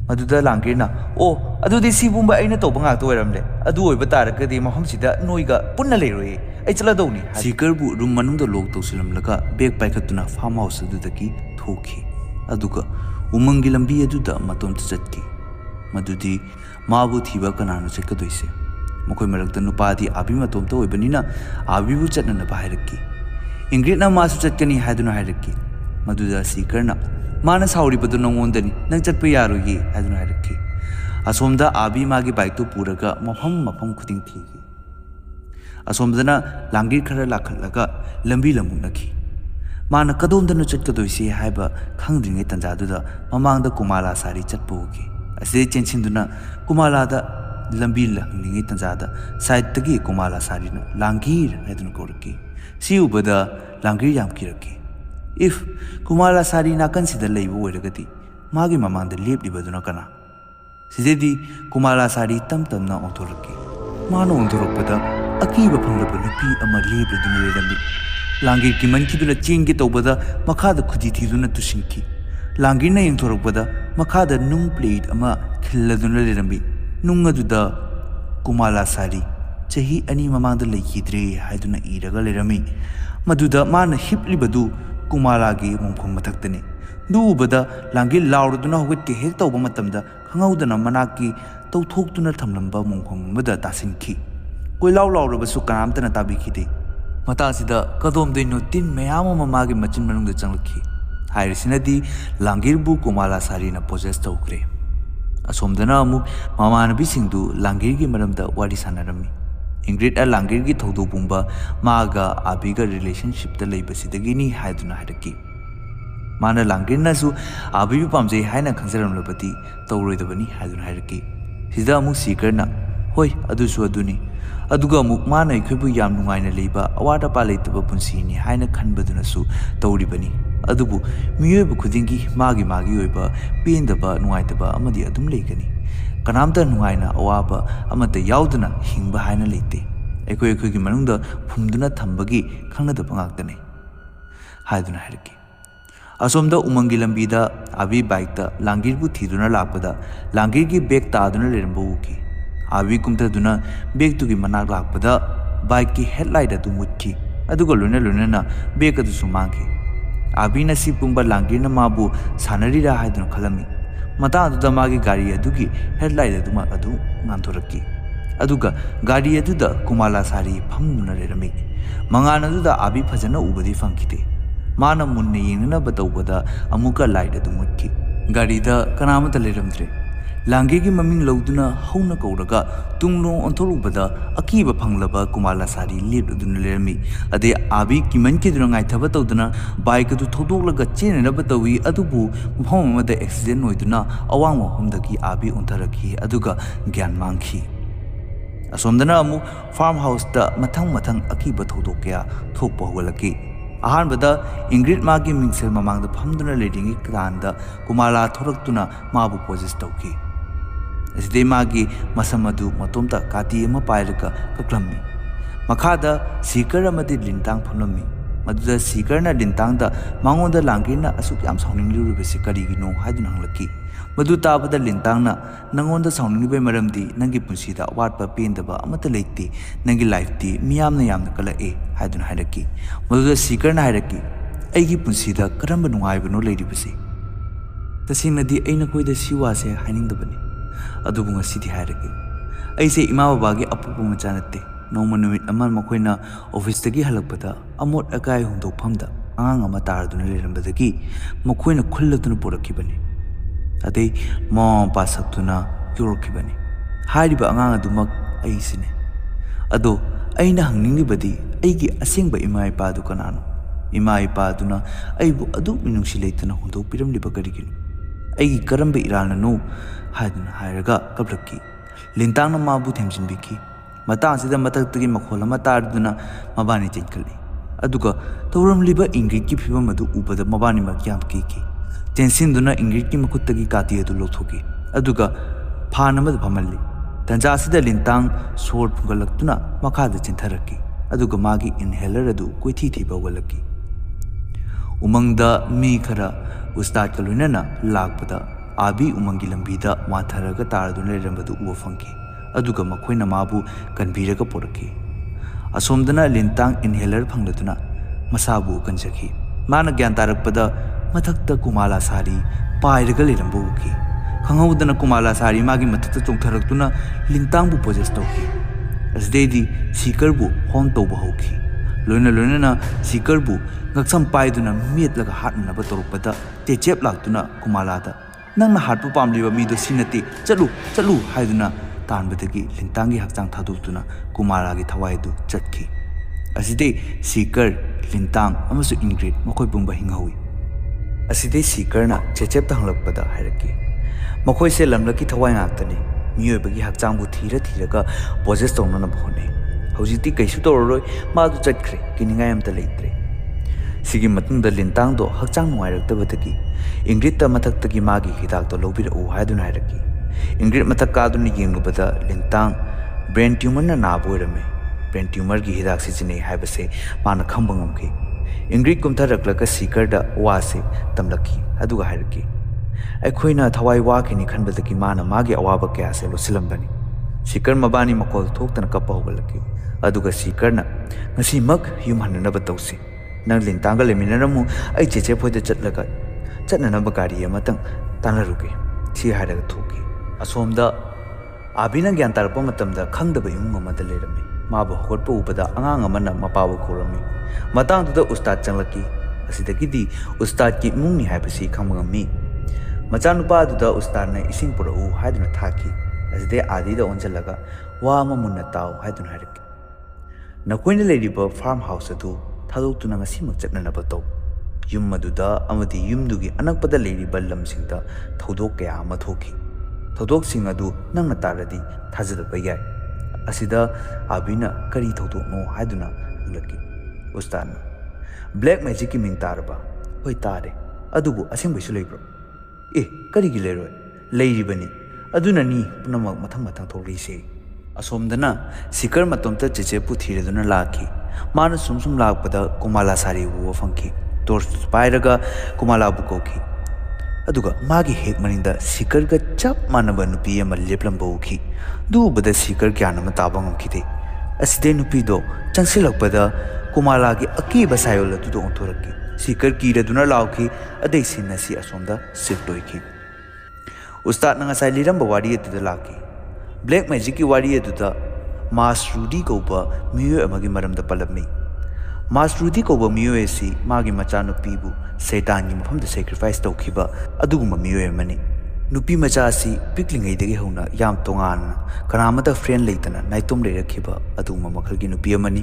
ꯃꯗꯨꯗ ꯂꯥꯡꯒꯤꯔꯅ, ꯑꯣ ꯑꯗꯨꯗꯤ ꯁꯤꯄꯨꯝꯕ ꯑꯩꯅ ꯇꯧꯕ ꯉꯥꯛꯇ ꯑꯣꯏꯔꯝꯂꯦ꯫ ꯑꯗꯨ ꯑꯣꯏꯕ ꯇꯥꯔꯒꯗꯤ ꯃꯐꯝꯁꯤꯗ ꯅꯣꯏꯒ ꯄꯨꯟꯅ ꯂꯩꯔꯣꯏꯌꯦ, ꯑꯩ ꯆꯠꯂꯗꯧꯅꯤ꯫ ꯁꯤꯀꯔꯕꯨ ꯔꯨꯝ ꯃꯅꯨꯡꯗ ꯂꯣꯛ ꯇꯧꯁꯤꯜꯂꯝꯂꯒ ꯕꯦꯒ ꯄꯥꯏꯈꯠꯇꯨꯅ ꯐꯥꯔꯝ ꯍꯥꯎꯁ ꯑꯗꯨꯗꯒꯤ ꯊꯣꯛꯈꯤ꯫ ꯑꯗꯨꯒ ꯎꯃꯪꯒꯤ ꯂꯝꯕꯤ ꯑꯗꯨꯗ ꯃꯇꯣꯝꯇ ꯆꯠꯈꯤ꯫ ꯃꯗꯨꯗꯤ ꯃꯥꯕꯨ ꯊꯤꯕ ꯀꯅꯥꯅꯣ ꯆꯠꯀꯗꯣꯏꯁꯦ? ꯃꯈꯣꯏ ꯃꯔꯛꯇ ꯅꯨꯄꯥꯗꯤ ꯑꯥꯕꯤ ꯃꯇꯣꯝꯇ ꯑꯣꯏꯕꯅꯤꯅ ꯑꯥꯕꯤꯕꯨ ꯆꯠꯅꯅꯕ ꯍꯥꯏꯔꯛꯈꯤ꯫ ꯏꯪꯒ꯭ꯔꯤꯠꯅ ꯃꯥꯁꯨ ꯆꯠꯀꯅꯤ ꯍꯥꯏꯗꯨꯅ ꯍꯥꯏꯔꯛꯈꯤ꯫ ꯃꯗꯨꯗ ꯁꯤꯀꯔꯅ, ꯃꯥꯅ ꯁꯥꯎꯔꯤꯕꯗꯨ ꯅꯉꯣꯟꯗꯅꯤ, ꯅꯪ ꯆꯠꯄ ꯌꯥꯔꯣꯏꯌꯦ ꯍꯥꯏꯗꯨꯅ ꯍꯥꯏꯔꯛꯈꯤ꯫ ꯑꯁꯣꯝꯗ ꯑꯥꯕꯤ ꯃꯥꯒꯤ ꯕꯥꯏꯛꯇꯨ ꯄꯨꯔꯒ ꯃꯐꯝ ꯈꯨꯗꯤꯡ ꯊꯤꯈꯤ꯫ ꯑꯁꯣꯝꯗꯅ ꯂꯥꯡꯒꯤꯔ ꯈꯔ ꯂꯥꯛꯈꯠꯂꯒ ꯂꯝꯕꯤ ꯂꯝꯃꯨꯛꯅꯈꯤ꯫ ꯃꯥꯅ ꯀꯗꯣꯝꯗꯅꯣ ꯆꯠꯀꯗꯣꯏꯁꯦ ꯍꯥꯏꯕ ꯈꯪꯗ꯭ꯔꯤꯉꯩ ꯇꯟꯖꯥꯗꯨꯗ ꯃꯃꯥꯡꯗ ꯀꯨꯃꯥꯂꯥꯁꯥꯔꯤ ꯆꯠꯄ ꯎꯈꯤ꯫ ꯑꯁꯤꯗꯩ ꯆꯦꯟꯁꯤꯟꯗꯨꯅ ꯀꯨꯃꯥꯂꯥꯗ ꯂꯝꯕꯤ ꯍꯪꯂꯤꯉꯩ ꯇꯟꯖꯥꯗ ꯁꯥꯏꯠꯇꯒꯤ ꯀꯨꯃꯥꯂꯥꯁꯥꯔꯤꯅ ꯂꯥꯡꯒꯤꯔ ꯍꯥꯏꯗꯨꯅ ꯀꯧꯔꯛꯈꯤ꯫ ꯁꯤ ꯎꯕꯗ ꯂꯥꯡꯒꯤꯔ ꯌꯥꯝ ꯀꯤꯔꯛꯈꯤ꯫ ꯏꯐ ꯀꯨꯃꯥꯂꯥꯁꯥꯔꯤ ꯅꯥꯀꯟꯁꯤꯗ ꯂꯩꯕ ꯑꯣꯏꯔꯒꯗꯤ ꯃꯥꯒꯤ ꯃꯃꯥꯡꯗ ꯂꯦꯞꯂꯤꯕꯗꯨꯅ ꯀꯅꯥ? ꯁꯤꯗꯩꯗꯤ ꯀꯨꯃꯥꯂꯥꯁꯥꯔꯤ ꯇꯞ ꯇꯞꯅ ꯑꯣꯟꯊꯣꯔꯛꯈꯤ꯫ ꯃꯥꯅ ꯑꯣꯟꯊꯣꯔꯛꯄꯗ ꯑꯀꯤꯕ ꯐꯪꯂꯕ ꯅꯨꯄꯤ ꯑꯃ ꯂꯦꯞꯂꯗꯨꯅ ꯂꯩꯔꯝꯃꯤ꯫ ꯂꯥꯡꯒꯤꯔ ꯀꯤꯃꯟꯈꯤꯗꯨꯅ ꯆꯦꯟꯒꯦ ꯇꯧꯕꯗ ꯃꯈꯥꯗ ꯈꯨꯗꯤ ꯊꯤꯗꯨꯅ ꯇꯨꯁꯤꯟꯈꯤ꯫ ꯂꯥꯡꯒꯤꯔꯅ ꯌꯦꯡꯊꯣꯔꯛꯄꯗ ꯃꯈꯥꯗ ꯅꯨꯡ ꯄ꯭ꯂꯦꯠ ꯑꯃ ꯈꯤꯜꯂꯗꯨꯅ ꯂꯩꯔꯝꯃꯤ꯫ ꯅꯨꯡ ꯑꯗꯨꯗ ꯀꯨꯃꯥꯂꯥꯁꯥꯔꯤ ꯆꯍꯤ 2 ꯃꯃꯥꯡꯗ ꯂꯩꯈꯤꯗ꯭ꯔꯦ ꯍꯥꯏꯗꯨꯅ ꯏꯔꯒ ꯂꯩꯔꯝꯃꯤ꯫ ꯃꯗꯨꯗ ꯃꯥꯅ ꯍꯤꯞꯂꯤꯕꯗꯨ ꯀꯨꯃꯥꯂꯥꯒꯤ ꯃꯣꯡꯐꯝ ꯃꯊꯛꯇꯅꯤ꯫ ꯑꯗꯨ ꯎꯕꯗ ꯂꯥꯡꯒꯤꯔ ꯂꯥꯎꯔꯗꯨꯅ ꯍꯧꯒꯠꯀꯦ ꯍꯦꯛ ꯇꯧꯕ ꯃꯇꯝꯗ ꯈꯪꯍꯧꯗꯅ ꯃꯅꯥꯛꯀꯤ ꯇꯧꯊꯣꯛꯇꯨꯅ ꯊꯝꯂꯝꯕ ꯃꯣꯡꯐꯝ ꯑꯃꯗ ꯇꯥꯁꯤꯟꯈꯤ꯫ ꯀꯣꯏꯂꯥꯎ ꯂꯥꯎꯔꯕꯁꯨ ꯀꯅꯥꯝꯇꯅ ꯇꯥꯕꯤꯈꯤꯗꯦ꯫ ꯃꯇꯥꯡꯁꯤꯗ ꯀꯗꯣꯝꯗꯩꯅꯣ ꯇꯤꯟ ꯃꯌꯥꯝ ꯑꯃ ꯃꯥꯒꯤ ꯃꯆꯤꯟ ꯃꯅꯨꯡꯗ ꯆꯪꯂꯛꯈꯤ꯫ ꯍꯥꯏꯔꯤꯁꯤꯅꯗꯤ ꯂꯥꯡꯒꯤꯔꯕꯨ ꯀꯨꯃꯥꯂꯥꯁꯥꯔꯤꯅ ꯄꯣꯖꯦꯁ ꯇꯧꯈ꯭ꯔꯦ꯫ ꯑꯁꯣꯝꯗꯅ ꯑꯃꯨꯛ ꯃꯃꯥꯟꯅꯕꯤꯁꯤꯡꯗꯨ ꯂꯥꯡꯒꯤꯔꯒꯤ ꯃꯔꯝꯗ ꯋꯥꯔꯤ ꯁꯥꯟꯅꯔꯝꯃꯤ꯫ ꯏꯪꯒ꯭ꯔꯤꯠꯅ ꯂꯥꯡꯒꯤꯔꯒꯤ ꯊꯧꯗꯣꯛ ꯄꯨꯝꯕ ꯃꯥꯒ ꯑꯥꯕꯤꯒ ꯔꯤꯂꯦꯁꯟꯁꯤꯞꯇ ꯂꯩꯕꯁꯤꯗꯒꯤꯅꯤ ꯍꯥꯏꯗꯨꯅ ꯍꯥꯏꯔꯛꯈꯤ꯫ ꯃꯥꯅ ꯂꯥꯡꯒꯤꯔꯅꯁꯨ ꯑꯥꯕꯤꯕꯨ ꯄꯥꯝꯖꯩ ꯍꯥꯏꯅ ꯈꯪꯖꯔꯝꯂꯕꯗꯤ ꯇꯧꯔꯣꯏꯗꯕꯅꯤ ꯍꯥꯏꯗꯨꯅ ꯍꯥꯏꯔꯛꯈꯤ꯫ ꯁꯤꯗ ꯑꯃꯨꯛ ꯁꯤꯀꯔꯅ, ꯍꯣꯏ ꯑꯗꯨꯁꯨ ꯑꯗꯨꯅꯤ, ꯑꯗꯨꯒ ꯑꯃꯨꯛ ꯃꯥꯅ ꯑꯩꯈꯣꯏꯕꯨ ꯌꯥꯝ ꯅꯨꯡꯉꯥꯏꯅ ꯂꯩꯕ ꯑꯋꯥꯠ ꯑꯄꯥ ꯂꯩꯇꯕ ꯄꯨꯟꯁꯤꯅꯤ ꯍꯥꯏꯅ ꯈꯟꯕꯗꯨꯅꯁꯨ ꯇꯧꯔꯤꯕꯅꯤ꯫ ꯑꯗꯨꯕꯨ ꯃꯤꯑꯣꯏꯕ ꯈꯨꯗꯤꯡꯒꯤ ꯃꯥꯒꯤ ꯑꯣꯏꯕ ꯄꯦꯟꯗꯕ ꯅꯨꯡꯉꯥꯏꯇꯕ ꯑꯃꯗꯤ ꯑꯗꯨꯝ ꯂꯩꯒꯅꯤ꯫ ꯀꯅꯥꯝꯇ ꯅꯨꯡꯉꯥꯏꯅ ꯑꯋꯥꯕ ꯑꯃꯠꯇ ꯌꯥꯎꯗꯅ ꯍꯤꯡꯕ ꯍꯥꯏꯅ ꯂꯩꯇꯦ꯫ ꯑꯩꯈꯣꯏꯒꯤ ꯃꯅꯨꯡꯗ ꯐꯨꯝꯗꯨꯅ ꯊꯝꯕꯒꯤ ꯈꯪꯅꯗꯕ ꯉꯥꯛꯇꯅꯤ ꯍꯥꯏꯗꯨꯅ ꯍꯥꯏꯔꯛꯈꯤ꯫ ꯑꯁꯣꯝꯗ ꯎꯃꯪꯒꯤ ꯂꯝꯕꯤꯗ ꯑꯥꯕꯤ ꯕꯥꯏꯛꯇ ꯂꯥꯡꯒꯤꯔꯕꯨ ꯊꯤꯗꯨꯅ ꯂꯥꯛꯄꯗ ꯂꯥꯡꯒꯤꯔꯒꯤ ꯕꯦꯒ ꯇꯥꯗꯨꯅ ꯂꯩꯔꯝꯕ ꯎꯈꯤ꯫ आबी कुमथदुना बेगतुगी मनाक लाकपदा बाइक की हेडलाइट अदु मुत्खी अदुगा लोइना लोइना बेग अदुसु मांखी आबीना सि पुंबा लांगिरना माबु सानरीरा हाइदुना खलमी मता अदुदा मागी गाड़ी अदुगी हेडलाइट अदुमा अदु nganthoraki aduga gari aduda kumala sari phamduna lerami mangan aduda abi phajana ubadi fangkite mana munne yengna batawbada amuka light adu mutki gari da kanamata leramdre langi gi maming lawduna hauna kauraga tunglo ontholubada akiba phanglaba kumala sari lip aduna lerami ade abi kiman ki dunangai thaba tawduna bike adu thodolaga chenna batawi adubu mphom amada accident oiduna awang homdagi abi ontharaki aduga gyan mangkhi asomdana amu farm house da mathang akiba thodok kya thokpa hogalaki ahanbada ingrid magi mingsel mamangda phamduna ledingi kanda kumala thoraktuna mabu possess tawki aside magi masamadu matomta kati ama pairaka kaklammi makhada sikar amadi lintang phunami maduda sikar na lintang da mangonda langirna asuk yam sauninglu rubesi karigino haidun hanglaki madu tabada lintang na nangonda sauningbe maramdi nangi punsida watpa pendaba amata leiti nangi life ti miyamna yamna kala e haidun hairaki maduda sikar na hairaki aigi punsida karamba nungaibano leiribasi tasingnadi aina koida siwase hainingdabani adubu ngasidi hairaki aise ima babagi apupu macha natte noma numit aman makoina office tagi halakpada amot akai hundokphamda angang ama tarduna lerambadagi makoina khullatuna porakibani adei mom pasaktuna yorokibani hairiba angang adumak aisine ado aina hangningibadi aigi asengba ima ipa du kanano ima ipa aduna aibu adu minungsi leitana hundok piramliba kariginu aigi karamba irananu haiduna hairaga kablaki lintangna mabu themjinbiki matang sida mataktagi makholama tarduna mabani chenkali aduga tawramliba ingrid ki phibam adu ubada mabani makyam ki tensinduna ingrid ki makuttagi kati adu lokhoki aduga phanamad phamalli tanja sida lintang sor phungalaktuna makhada chintharaki aduga magi inhaler adu koithi thiba walaki umangda mi khara ustad kalunana lakpada abi umangi lambida matharaga tarduna lerambadu uwa fangki aduga makoina mabu kanbiraga poraki asomdana lintang inhaler phanglatuna masabu kanjaki mana gyan tarakpada mathakta kumala sari pairaga lerambuki khangawdana kumala sari magi mathakta chongtharaktuna lintang bu possess tawki asdedi sikar bu hon tawba hoki loina na sikar bu ngaksam paiduna mietlaga hatna ba torokpada techep laktuna kumala da nangna hatpu pamliba mi do sinati chalu haiduna tanbadagi lintangi hakchang thadultuna kumara gi thawai du chatki aside sikar lintang amasu ingrid makoi bungba hinghawi aside sikar na chechep tanglakpada hairaki makoi se lamlaki thawai ngaktani miyoy bagi hakchang bu thiraga possess tawna na bhone hojiti kaisu toroi ma du chatkre kiningai amta leitre sigi matungda lintang do hakchang nuairaktabadagi ingrid ta mathaktagi magi hidak to lobira u haiduna hairaki ingrid matakaduni yengbada lintang brain tumor na naboirame brain tumor gi hidak sijine haibase mana khambangamki ingrid kumtharaklaka sikar da wase tamlaki aduga hairaki aikhoina thawai wa kini khanbadaki mana magi awaba kya se losilambani sikar mabani makol thoktana kappa hogalaki aduga sikar na ngasi mak humhanna batausi nang lintang ga leminaramu ai cheche phoida chatna ba gari amatang tanaruki thi hairaga thoki asomda abina gyan tarpa matamda khangdaba imung amada lerami mabu hokotpa ubada angang amana mapabu khorami matang duda ustad changlaki asidagi di ustad ki imung ni haibasi khangmangami machanupa duda ustad na ising purau haiduna thaki aside adi da onjalaga wa mamunna taw haiduna hariki nakoina leriba farm house adu thadotuna ngasi mak chatna na bato yum maduda amadi yumdugi anakpada leriba lamsingda thodok kaya ama thoki thodok sing adu nangna taradi thajadaba yai asida abina kari thodok no haiduna laki ustad black magic ki ming tarba hoi tare adubu asing baisu leibro kari gi leroi leiribani aduna ni punamak mathang thori se asomdana sikar matomta cheche pu thireduna laki mana sumsum lakpada kumala sari wo fangki torch pairaga kumala bu koki ꯑꯗꯨꯒ ꯃꯥꯒꯤ ꯍꯦꯛ ꯃꯅꯤꯡꯗ ꯁꯤꯀꯔꯒ ꯆꯞ ꯃꯥꯟꯅꯕ ꯅꯨꯄꯤ ꯑꯃ ꯂꯦꯞꯂꯝꯕ ꯎꯈꯤ꯫ ꯑꯗꯨ ꯎꯕꯗ ꯁꯤꯀꯔ ꯒ꯭ꯌꯥꯟ ꯑꯃ ꯇꯥꯕ ꯉꯝꯈꯤꯗꯦ꯫ ꯑꯁꯤꯗꯩ ꯅꯨꯄꯤꯗꯣ ꯆꯪꯁꯤꯜꯂꯛꯄꯗ ꯀꯨꯃꯥꯂꯥꯒꯤ ꯑꯀꯤꯕ ꯁꯥꯌꯣꯜ ꯑꯗꯨꯗ ꯑꯣꯟꯊꯣꯔꯛꯈꯤ꯫ ꯁꯤꯀꯔ ꯀꯤꯔꯗꯨꯅ ꯂꯥꯎꯈꯤ꯫ ꯑꯗꯩ ꯁꯤꯟ ꯑꯁꯤ ꯑꯁꯣꯝꯗ ꯁꯤꯐꯠ ꯑꯣꯏꯈꯤ꯫ ꯎꯁꯇꯥꯗꯅ ꯉꯁꯥꯏ ꯂꯤꯔꯝꯕ ꯋꯥꯔꯤ ꯑꯗꯨꯗ ꯂꯥꯛꯈꯤ꯫ ꯕ꯭ꯂꯦꯛ ꯃꯦꯖꯤꯛꯀꯤ ꯋꯥꯔꯤ ꯑꯗꯨꯗ ꯃꯥꯁ ꯔꯨꯗꯤ ꯀꯧꯕ ꯃꯤꯑꯣꯏ ꯑꯃꯒꯤ ꯃꯔꯝꯗ ꯄꯜꯂꯝꯃꯤ꯫ ꯃꯥꯁ ꯔꯨꯗꯤ ꯀꯧꯕ ꯃꯤꯑꯣꯏ ꯑꯁꯤ ꯃꯥꯒꯤ ꯃꯆꯥꯅꯨꯄꯤꯕꯨ ꯁꯩꯇꯥꯟꯒꯤ ꯃꯐꯝꯗ ꯁꯦꯀ꯭ꯔꯤꯐꯥꯏꯁ ꯇꯧꯈꯤꯕ ꯑꯗꯨꯒꯨꯝꯕ ꯃꯤꯑꯣꯏ ꯑꯃꯅꯤ꯫ ꯅꯨꯄꯤ ꯃꯆꯥ ꯑꯁꯤ ꯄꯤꯛꯂꯤꯉꯩꯗꯒꯤ ꯍꯧꯅ ꯌꯥꯝ ꯇꯣꯉꯥꯟꯅ ꯀꯅꯥꯃꯇ ꯐ꯭ꯔꯦꯟ ꯂꯩꯇꯅ ꯅꯥꯏꯇꯣꯝ ꯂꯩꯔꯛꯈꯤꯕ ꯑꯗꯨꯒꯨꯝꯕ ꯃꯈꯜꯒꯤ ꯅꯨꯄꯤ ꯑꯃꯅꯤ꯫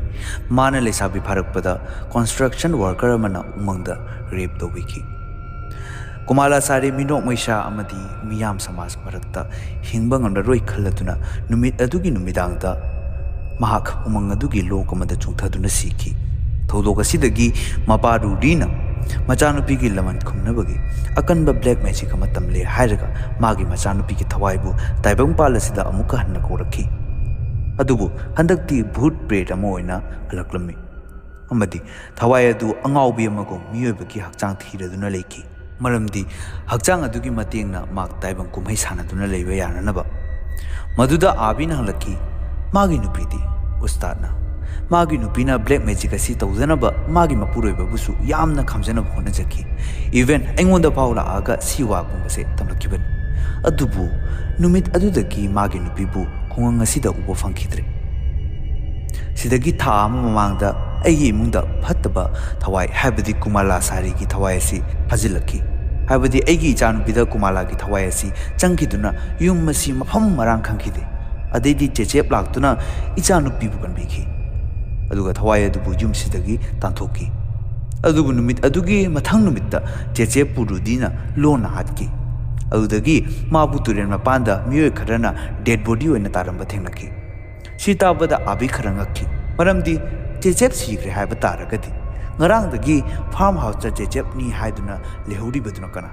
ꯃꯥꯅ ꯂꯩꯁꯥꯕꯤ ꯐꯥꯔꯛꯄꯗ ꯀꯟꯁꯇ꯭ꯔꯛꯁꯟ ꯋꯥꯔꯀꯔ ꯑꯃꯅ ꯎꯃꯪꯗ ꯔꯦꯞ ꯇꯧꯕꯤꯈꯤ꯫ ꯀꯨꯃꯥꯂꯥꯁꯥꯔꯤ ꯃꯤꯅꯣꯛ ꯃꯩꯁꯥ ꯑꯃꯗꯤ ꯃꯤꯌꯥꯝ ꯁꯃꯥꯖ ꯃꯔꯛꯇ ꯍꯤꯡꯕ ꯉꯝꯂꯔꯣꯏ ꯈꯜꯂꯗꯨꯅ ꯅꯨꯃꯤꯠ ꯑꯗꯨꯒꯤ ꯅꯨꯃꯤꯗꯥꯡꯗ ꯃꯍꯥꯛ ꯎꯃꯪ ꯑꯗꯨꯒꯤ ꯂꯣꯛ ꯑꯃꯗ ꯆꯣꯡꯊꯗꯨꯅ ꯁꯤꯈꯤ꯫ ꯊꯧꯗꯣꯛ ꯑꯁꯤꯗꯒꯤ ꯃꯄꯥ ꯔꯨꯗꯤꯅ ꯃꯆꯥꯅꯨꯄꯤꯒꯤ ꯂꯃꯟ ꯈꯨꯝꯅꯕꯒꯤ ꯑꯀꯟꯕ ꯕ꯭ꯂꯦꯛ ꯃꯦꯖꯤꯛ ꯑꯃ ꯇꯝꯂꯦ ꯍꯥꯏꯔꯒ ꯃꯥꯒꯤ ꯃꯆꯥꯅꯨꯄꯤꯒꯤ ꯊꯋꯥꯏꯕꯨ ꯇꯥꯏꯕꯪꯄꯥꯜ ꯑꯁꯤꯗ ꯑꯃꯨꯛꯀ ꯍꯟꯅ ꯀꯧꯔꯛꯈꯤ꯫ ꯑꯗꯨꯕꯨ ꯍꯟꯗꯛꯇꯤ ꯚꯨꯠ ꯄ꯭ꯔꯦꯠ ꯑꯃ ꯑꯣꯏꯅ ꯍꯜꯂꯛꯂꯝꯃꯤ ꯑꯃꯗꯤ ꯊꯋꯥꯏ ꯑꯗꯨ ꯑꯉꯥꯎꯕꯤ ꯑꯃꯒꯨꯝ ꯃꯤꯑꯣꯏꯕꯒꯤ ꯍꯛꯆꯥꯡ ꯊꯤꯔꯗꯨꯅ ꯂꯩꯈꯤ꯫ ꯃꯔꯝꯗꯤ ꯍꯛꯆꯥꯡ ꯑꯗꯨꯒꯤ ꯃꯇꯦꯡꯅ ꯃꯍꯥꯛ ꯇꯥꯏꯕꯪ ꯀꯨꯝꯍꯩ ꯁꯥꯟꯅꯗꯨꯅ ꯂꯩꯕ ꯌꯥꯅꯅꯕ꯫ ꯃꯗꯨꯗ ꯑꯥꯕꯤꯅ ꯍꯪꯂꯛꯈꯤ, ꯃꯥꯒꯤ ꯅꯨꯄꯤꯗꯤ? ꯎꯁꯇꯥꯗꯅ, ꯃꯥꯒꯤ ꯅꯨꯄꯤꯅ ꯕ꯭ꯂꯦꯛ ꯃꯦꯖꯤꯛ ꯑꯁꯤ ꯇꯧꯗꯅꯕ ꯃꯥꯒꯤ ꯃꯄꯨꯔꯣꯏꯕꯕꯨꯁꯨ ꯌꯥꯝꯅ ꯈꯥꯝꯖꯅꯕ ꯍꯣꯠꯅꯖꯈꯤ꯫ ꯏꯚꯦꯟ ꯑꯩꯉꯣꯟꯗ ꯐꯥꯎ ꯂꯥꯛꯑꯒ ꯁꯤ ꯋꯥ ꯄꯨꯝꯕꯁꯦ ꯇꯝꯂꯛꯈꯤꯕꯅꯤ꯫ ꯑꯗꯨꯕꯨ ꯅꯨꯃꯤꯠ ꯑꯗꯨꯗꯒꯤ ꯃꯥꯒꯤ ꯅꯨꯄꯤꯕꯨ ꯈꯨꯡꯒꯪ ꯑꯁꯤꯗ ꯎꯕ ꯐꯪꯈꯤꯗ꯭ꯔꯦ꯫ ꯁꯤꯗꯒꯤ ꯊꯥ ꯑꯃ ꯃꯃꯥꯡꯗ ꯑꯩꯒꯤ ꯏꯃꯨꯡꯗ ꯐꯠꯇꯕ ꯊꯋꯥꯏ ꯍꯥꯏꯕꯗꯤ ꯀꯨꯃꯥꯂꯥꯁꯥꯔꯤꯒꯤ ꯊꯋꯥꯏ ꯑꯁꯤ ꯐꯥꯖꯤꯜꯂꯛꯈꯤ꯫ ꯍꯥꯏꯕꯗꯤ ꯑꯩꯒꯤ ꯏꯆꯥꯅꯨꯄꯤꯗ ꯀꯨꯃꯥꯂꯥꯒꯤ ꯊꯋꯥꯏ ꯑꯁꯤ ꯆꯪꯈꯤꯗꯨꯅ ꯌꯨꯝ ꯑꯁꯤ ꯃꯐꯝ ꯃꯔꯥꯡ ꯈꯪꯈꯤꯗꯦ꯫ ꯑꯗꯩꯗꯤ ꯆꯦꯆꯦꯞ ꯂꯥꯛꯇꯨꯅ ꯏꯆꯥꯅꯨꯄꯤꯕꯨ ꯀꯟꯕꯤꯈꯤ꯫ ꯑꯗꯨꯒ ꯊꯋꯥꯏ ꯑꯗꯨꯕꯨ ꯌꯨꯝꯁꯤꯗꯒꯤ ꯇꯥꯟꯊꯣꯛꯈꯤ꯫ ꯑꯗꯨꯕꯨ ꯅꯨꯃꯤꯠ ꯑꯗꯨꯒꯤ ꯃꯊꯪ ꯅꯨꯃꯤꯠꯇ ꯆꯦꯆꯦꯞꯄꯨ ꯔꯨꯗꯤꯅ ꯂꯣꯟꯅ ꯍꯥꯠꯈꯤ꯫ ꯑꯗꯨꯗꯒꯤ ꯃꯥꯕꯨ ꯇꯨꯔꯦꯜ ꯃꯄꯥꯟꯗ ꯃꯤꯑꯣꯏ ꯈꯔꯅ ꯗꯦꯗ ꯕꯣꯗꯤ ꯑꯣꯏꯅ ꯇꯥꯔꯝꯕ ꯊꯦꯡꯅꯈꯤ꯫ ꯁꯤ ꯇꯥꯕꯗ ꯑꯥꯕꯤ ꯈꯔ ꯉꯛꯈꯤ꯫ ꯃꯔꯝꯗꯤ ꯆꯦꯆꯦꯞ ꯁꯤꯈ꯭ꯔꯦ ꯍꯥꯏꯕ ꯇꯥꯔꯒꯗꯤ ꯉꯔꯥꯡꯗꯒꯤ ꯐꯥꯔꯝ ꯍꯥꯎꯁꯇ ꯆꯦꯆꯦꯞꯅꯤ ꯍꯥꯏꯗꯨꯅ ꯂꯩꯍꯧꯔꯤꯕꯗꯨꯅ ꯀꯅꯥ?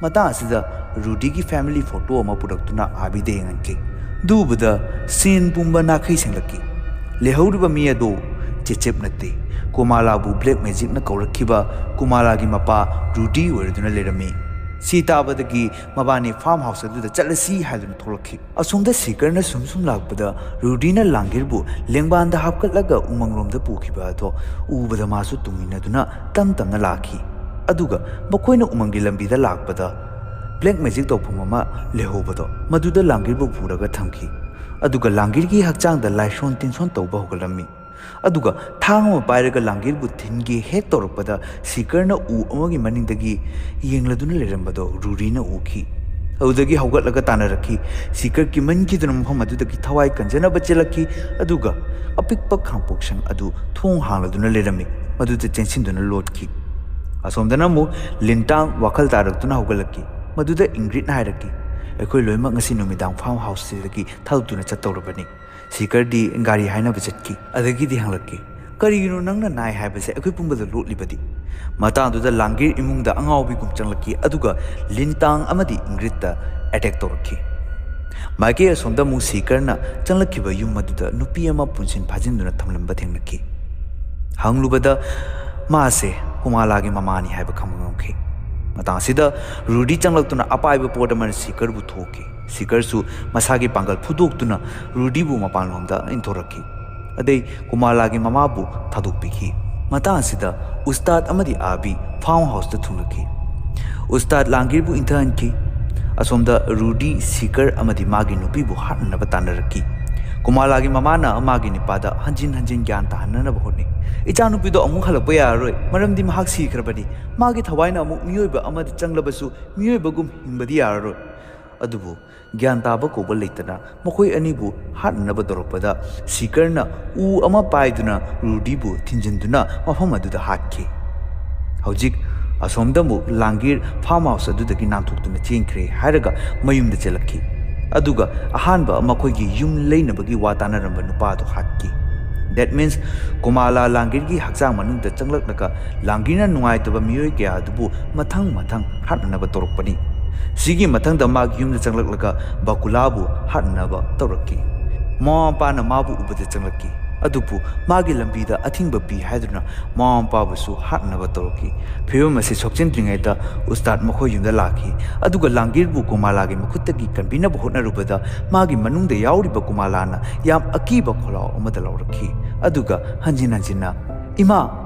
ꯃꯇꯥꯡ ꯑꯁꯤꯗ ꯔꯨꯗꯤꯒꯤ ꯐꯦꯃꯤꯂꯤ ꯐꯣꯇꯣ ꯑꯃ ꯄꯨꯔꯛꯇꯨꯅ ꯑꯥꯕꯤꯗ ꯌꯦꯡꯍꯟꯈꯤ꯫ ꯑꯗꯨ ꯎꯕꯗ ꯁꯤꯟ ꯄꯨꯝꯕ ꯅꯥꯈꯩ ꯁꯦꯡꯂꯛꯈꯤ꯫ ꯂꯩꯍꯧꯔꯤꯕ ꯃꯤ ꯑꯗꯨ ꯆꯦꯆꯦꯞ ꯅꯠꯇꯦ, ꯀꯨꯃꯥꯂꯥꯕꯨ ꯕ꯭ꯂꯦꯛ ꯃꯦꯖꯤꯛꯅ ꯀꯧꯔꯛꯈꯤꯕ ꯀꯨꯃꯥꯂꯥꯒꯤ ꯃꯄꯥ ꯔꯨꯗꯤ ꯑꯣꯏꯔꯗꯨꯅ ꯂꯩꯔꯝꯃꯤ꯫ ꯁꯤ ꯇꯥꯕꯗꯒꯤ ꯃꯕꯥꯅꯤ ꯐꯥꯔꯝ ꯍꯥꯎꯁ ꯑꯗꯨꯗ ꯆꯠꯂꯁꯤ ꯍꯥꯏꯗꯨꯅ ꯊꯣꯛꯂꯛꯈꯤ꯫ ꯑꯁꯣꯝꯗ ꯁꯤꯀꯔꯅ ꯁꯨꯝ ꯂꯥꯛꯄꯗ ꯔꯨꯗꯤꯅ ꯂꯥꯡꯒꯤꯔꯕꯨ ꯂꯦꯡꯕꯥꯟꯗ ꯍꯥꯞꯀꯠꯂꯒ ꯎꯃꯪꯂꯣꯝꯗ ꯄꯨꯈꯤꯕ ꯑꯗꯣ ꯎꯕꯗ ꯃꯥꯁꯨ ꯇꯨꯡꯏꯟꯅꯗꯨꯅ ꯇꯞꯅ ꯂꯥꯛꯈꯤ꯫ ꯑꯗꯨꯒ ꯃꯈꯣꯏꯅ ꯎꯃꯪꯒꯤ ꯂꯝꯕꯤꯗ ꯂꯥꯛꯄꯗ ꯕ꯭ꯂꯦꯛ ꯃꯦꯖꯤꯛ ꯇꯧꯐꯝ ꯑꯃ ꯂꯩꯍꯧꯕꯗꯣ ꯃꯗꯨꯗ ꯂꯥꯡꯒꯤꯔꯕꯨ ꯄꯨꯔꯒ ꯊꯝꯈꯤ꯫ ꯑꯗꯨꯒ ꯂꯥꯡꯒꯤꯔꯒꯤ ꯍꯛꯆꯥꯡꯗ ꯂꯥꯏꯁꯣꯟ ꯇꯤꯟꯁꯣꯟ ꯇꯧꯕ ꯍꯧꯒꯠꯂꯝꯃꯤ꯫ ꯑꯗꯨꯒ ꯊꯥꯡ ꯑꯃ ꯄꯥꯏꯔꯒ ꯂꯥꯡꯒꯤꯔꯕꯨ ꯊꯤꯟꯒꯦ ꯍꯦꯛ ꯇꯧꯔꯛꯄꯗ ꯁꯤꯀꯔꯅ ꯎ ꯑꯃꯒꯤ ꯃꯅꯤꯡꯗꯒꯤ ꯌꯦꯡꯂꯗꯨꯅ ꯂꯩꯔꯝꯕꯗꯣ ꯔꯨꯗꯤꯅ ꯎꯈꯤ꯫ ꯑꯗꯨꯗꯒꯤ ꯍꯧꯒꯠꯂꯒ ꯇꯥꯟꯅꯔꯛꯈꯤ꯫ ꯁꯤꯀꯔ ꯀꯤꯃꯟꯈꯤꯗꯨꯅ ꯃꯐꯝ ꯑꯗꯨꯗꯒꯤ ꯊꯋꯥꯏ ꯀꯟꯖꯅꯕ ꯆꯦꯜꯂꯛꯈꯤ꯫ ꯑꯗꯨꯒ ꯑꯄꯤꯛꯄ ꯈꯥꯡꯄꯣꯛꯁꯪ ꯑꯗꯨ ꯊꯣꯡ ꯍꯥꯡꯂꯗꯨꯅ ꯂꯩꯔꯝꯃꯤ꯫ ꯃꯗꯨꯗ ꯆꯦꯟꯁꯤꯟꯗꯨꯅ ꯂꯣꯠꯈꯤ꯫ ꯑꯁꯣꯝꯗꯅ ꯑꯃꯨꯛ ꯂꯤꯟꯇꯥꯡ ꯋꯥꯈꯜ ꯇꯥꯔꯛꯇꯨꯅ ꯍꯧꯒꯠꯂꯛꯈꯤ꯫ ꯃꯗꯨꯗ ꯏꯪꯒ꯭ꯔꯤꯠꯅ ꯍꯥꯏꯔꯛꯈꯤ, ꯑꯩꯈꯣꯏ ꯂꯣꯏꯅꯃꯛ ꯉꯁꯤ ꯅꯨꯃꯤꯗꯥꯡ ꯐꯥꯔꯝ ꯍꯥꯎꯁꯁꯤꯗꯒꯤ ꯊꯥꯗꯣꯛꯇꯨꯅ ꯆꯠꯇꯧꯔꯕꯅꯤ꯫ ꯁꯤꯀꯔꯗꯤ ꯒꯥꯔꯤ ꯍꯥꯏꯅꯕ ꯆꯠꯈꯤ꯫ ꯑꯗꯒꯤꯗꯤ ꯍꯪꯂꯛꯈꯤ, ꯀꯔꯤꯒꯤꯅꯣ ꯅꯪꯅ ꯅꯥꯏ ꯍꯥꯏꯕꯁꯦ ꯑꯩꯈꯣꯏ ꯄꯨꯝꯕꯗ ꯂꯣꯠꯂꯤꯕꯗꯤ? ꯃꯇꯥꯡꯗꯨꯗ ꯂꯥꯡꯒꯤꯔ ꯏꯃꯨꯡꯗ ꯑꯉꯥꯎꯕꯤꯒꯨꯝ ꯆꯪꯂꯛꯈꯤ꯫ ꯑꯗꯨꯒ ꯂꯤꯟꯇꯥꯡ ꯑꯃꯗꯤ ꯏꯪꯒ꯭ꯔꯤꯠꯇ ꯑꯦꯇꯦꯛ ꯇꯧꯔꯛꯈꯤ꯫ ꯃꯥꯏꯀꯩ ꯑꯁꯣꯝꯗ ꯑꯃꯨꯛ ꯁꯤꯀꯔꯅ ꯆꯪꯂꯛꯈꯤꯕ ꯌꯨꯝ ꯑꯗꯨꯗ ꯅꯨꯄꯤ ꯑꯃ ꯄꯨꯟꯁꯤꯟ ꯐꯥꯖꯤꯟꯗꯨꯅ ꯊꯝꯂꯝꯕ ꯊꯦꯡꯅꯈꯤ꯫ ꯍꯪꯂꯨꯕꯗ ꯃꯥꯁꯦ ꯀꯨꯃꯥꯂꯥꯒꯤ ꯃꯃꯥꯅꯤ ꯍꯥꯏꯕ ꯈꯪꯕ ꯉꯝꯈꯤ꯫ ꯃꯇꯥꯡ ꯑꯁꯤꯗ ꯔꯨꯗꯤ ꯆꯪꯂꯛꯇꯨꯅ ꯑꯄꯥꯏꯕ ꯄꯣꯠ ꯑꯃꯅ ꯁꯤꯀꯔꯕꯨ ꯊꯣꯛꯈꯤ꯫ ꯁꯤꯀꯔꯁꯨ ꯃꯁꯥꯒꯤ ꯄꯥꯡꯒꯜ ꯐꯨꯗꯣꯛꯇꯨꯅ ꯔꯨꯗꯤꯕꯨ ꯃꯄꯥꯟꯂꯣꯝꯗ ꯏꯟꯊꯣꯔꯛꯈꯤ꯫ ꯑꯗꯩ ꯀꯨꯃꯥꯂꯥꯒꯤ ꯃꯃꯥꯕꯨ ꯊꯥꯗꯣꯛꯄꯤꯈꯤ꯫ ꯃꯇꯥꯡ ꯑꯁꯤꯗ ꯎꯁꯇꯥꯗ ꯑꯃꯗꯤ ꯑꯥꯕꯤ ꯐꯥꯔꯝ ꯍꯥꯎꯁꯇ ꯊꯨꯡꯂꯛꯈꯤ꯫ ꯎꯁꯇꯥꯗ ꯂꯥꯡꯒꯤꯔꯕꯨ ꯏꯟꯊꯍꯟꯈꯤ꯫ ꯑꯁꯣꯝꯗ ꯔꯨꯗꯤ ꯁꯤꯀꯔ ꯑꯃꯗꯤ ꯃꯥꯒꯤ ꯅꯨꯄꯤꯕꯨ ꯍꯥꯠꯅꯅꯕ ꯇꯥꯟꯅꯔꯛꯈꯤ꯫ ꯀꯨꯃꯥꯂꯥꯒꯤ ꯃꯃꯥꯅ ꯃꯥꯒꯤ ꯅꯨꯄꯥꯗ ꯍꯟꯖꯤꯟ ꯒ꯭ꯌꯥꯟ ꯇꯥꯍꯟꯅꯅꯕ ꯍꯣꯠꯅꯩ꯫ ꯏꯆꯥꯅꯨꯄꯤꯗꯣ ꯑꯃꯨꯛ ꯍꯜꯂꯛꯄ ꯌꯥꯔꯔꯣꯏ, ꯃꯔꯝꯗꯤ ꯃꯍꯥꯛ ꯁꯤꯈ꯭ꯔꯕꯅꯤ꯫ ꯃꯥꯒꯤ ꯊꯋꯥꯏꯅ ꯑꯃꯨꯛ ꯃꯤꯑꯣꯏꯕ ꯑꯃꯗ ꯆꯪꯂꯕꯁꯨ ꯃꯤꯑꯣꯏꯕꯒꯨꯝ ꯍꯤꯡꯕꯗꯤ ꯌꯥꯔꯔꯣꯏ꯫ ꯑꯗꯨꯕꯨ ꯒ꯭ꯌꯥꯟ ꯇꯥꯕ ꯀꯧꯕ ꯂꯩꯇꯅ ꯃꯈꯣꯏ ꯑꯅꯤꯕꯨ ꯍꯥꯠꯅꯅꯕ ꯇꯧꯔꯛꯄꯗ ꯁꯤꯀꯔꯅ ꯎ ꯑꯃ パイꯗꯨꯅ ꯔꯨꯗꯤꯕꯨ ꯊꯤꯟꯖꯤꯟꯗꯨꯅ ꯃꯐꯝ ꯑꯗꯨꯗ ꯍꯥꯠꯈꯤ꯫ ꯍꯧꯖꯤꯛ ꯑꯁꯣꯝꯗ ꯑꯃꯨꯛ ꯂꯥꯡꯒꯤꯔ ꯐꯥꯔꯝ ꯍꯥꯎꯁ ꯑꯗꯨꯗꯒꯤ ꯅꯥꯟꯊꯣꯛꯇꯨꯅ ꯆꯦꯟꯈ꯭ꯔꯦ ꯍꯥꯏꯔꯒ ꯃꯌꯨꯝꯗ ꯆꯦꯜꯂꯛꯈꯤ꯫ ꯑꯗꯨꯒ ꯑꯍꯥꯟꯕ ꯃꯈꯣꯏꯒꯤ ꯌꯨꯝ ꯂꯩꯅꯕꯒꯤ ꯋꯥ ꯇꯥꯟꯅꯔꯝꯕ ꯅꯨꯄꯥꯗꯨ ꯍꯥꯠꯈꯤ꯫ ꯗꯦꯠ ꯃꯤꯟꯁ ꯀꯨꯃꯥꯂꯥ ꯂꯥꯡꯒꯤꯔꯒꯤ ꯍꯛꯆꯥꯡ ꯃꯅꯨꯡꯗ ꯆꯪꯂꯛꯂꯒ ꯂꯥꯡꯒꯤꯔꯅ ꯅꯨꯡꯉꯥꯏꯇꯕ ꯃꯤꯑꯣꯏ ꯀꯌꯥ ꯑꯗꯨꯕу ꯃꯊꯪ ꯍꯥꯠꯅꯅꯕ ꯇꯧꯔꯛꯄꯅꯤ꯫ ꯁꯤꯒꯤ ꯃꯊꯪꯗ ꯃꯥꯒꯤ ꯌꯨꯝꯗ ꯆꯪꯂꯛꯂꯒ ꯕꯀꯨꯂꯥꯕꯨ ꯍꯥꯠꯅꯅꯕ ꯇꯧꯔꯛꯈꯤ꯫ ꯃꯃꯥ ꯃꯄꯥꯅ ꯃꯥꯕꯨ ꯎꯕꯗ ꯆꯪꯂꯛꯈꯤ꯫ ꯑꯗꯨꯕꯨ ꯃꯥꯒꯤ ꯂꯝꯕꯤꯗ ꯑꯊꯤꯡꯕ ꯄꯤ ꯍꯥꯏꯗꯨꯅ ꯃꯃꯥ ꯃꯄꯥꯕꯨꯁꯨ ꯍꯥꯠꯅꯕ ꯇꯧꯔꯛꯈꯤ꯫ ꯐꯤꯚꯝ ꯑꯁꯤ ꯁꯣꯛꯆꯤꯟꯗ꯭ꯔꯤꯉꯩꯗ ꯎꯁꯇꯥꯗ ꯃꯈꯣꯏ ꯌꯨꯝꯗ ꯂꯥꯛꯈꯤ ꯑꯗꯨꯒ ꯂꯥꯡꯒꯤꯔꯕꯨ ꯀꯨꯃꯥꯂꯥꯒꯤ ꯃꯈꯨꯠꯇꯒꯤ ꯀꯟꯕꯤꯅꯕ ꯍꯣꯠꯅꯔꯨꯕꯗ ꯃꯥꯒꯤ ꯃꯅꯨꯡꯗ ꯌꯥꯎꯔꯤꯕ ꯀꯨꯃꯥꯂꯥꯅ ꯌꯥꯝ ꯑꯀꯤꯕ ꯈꯣꯜꯂꯥꯎ ꯑꯃꯗ ꯂꯧꯔꯛꯈꯤ ꯑꯗꯨꯒ ꯍꯟꯖꯤꯟ ꯍꯟꯖꯤꯟꯅ "ꯏꯃꯥ,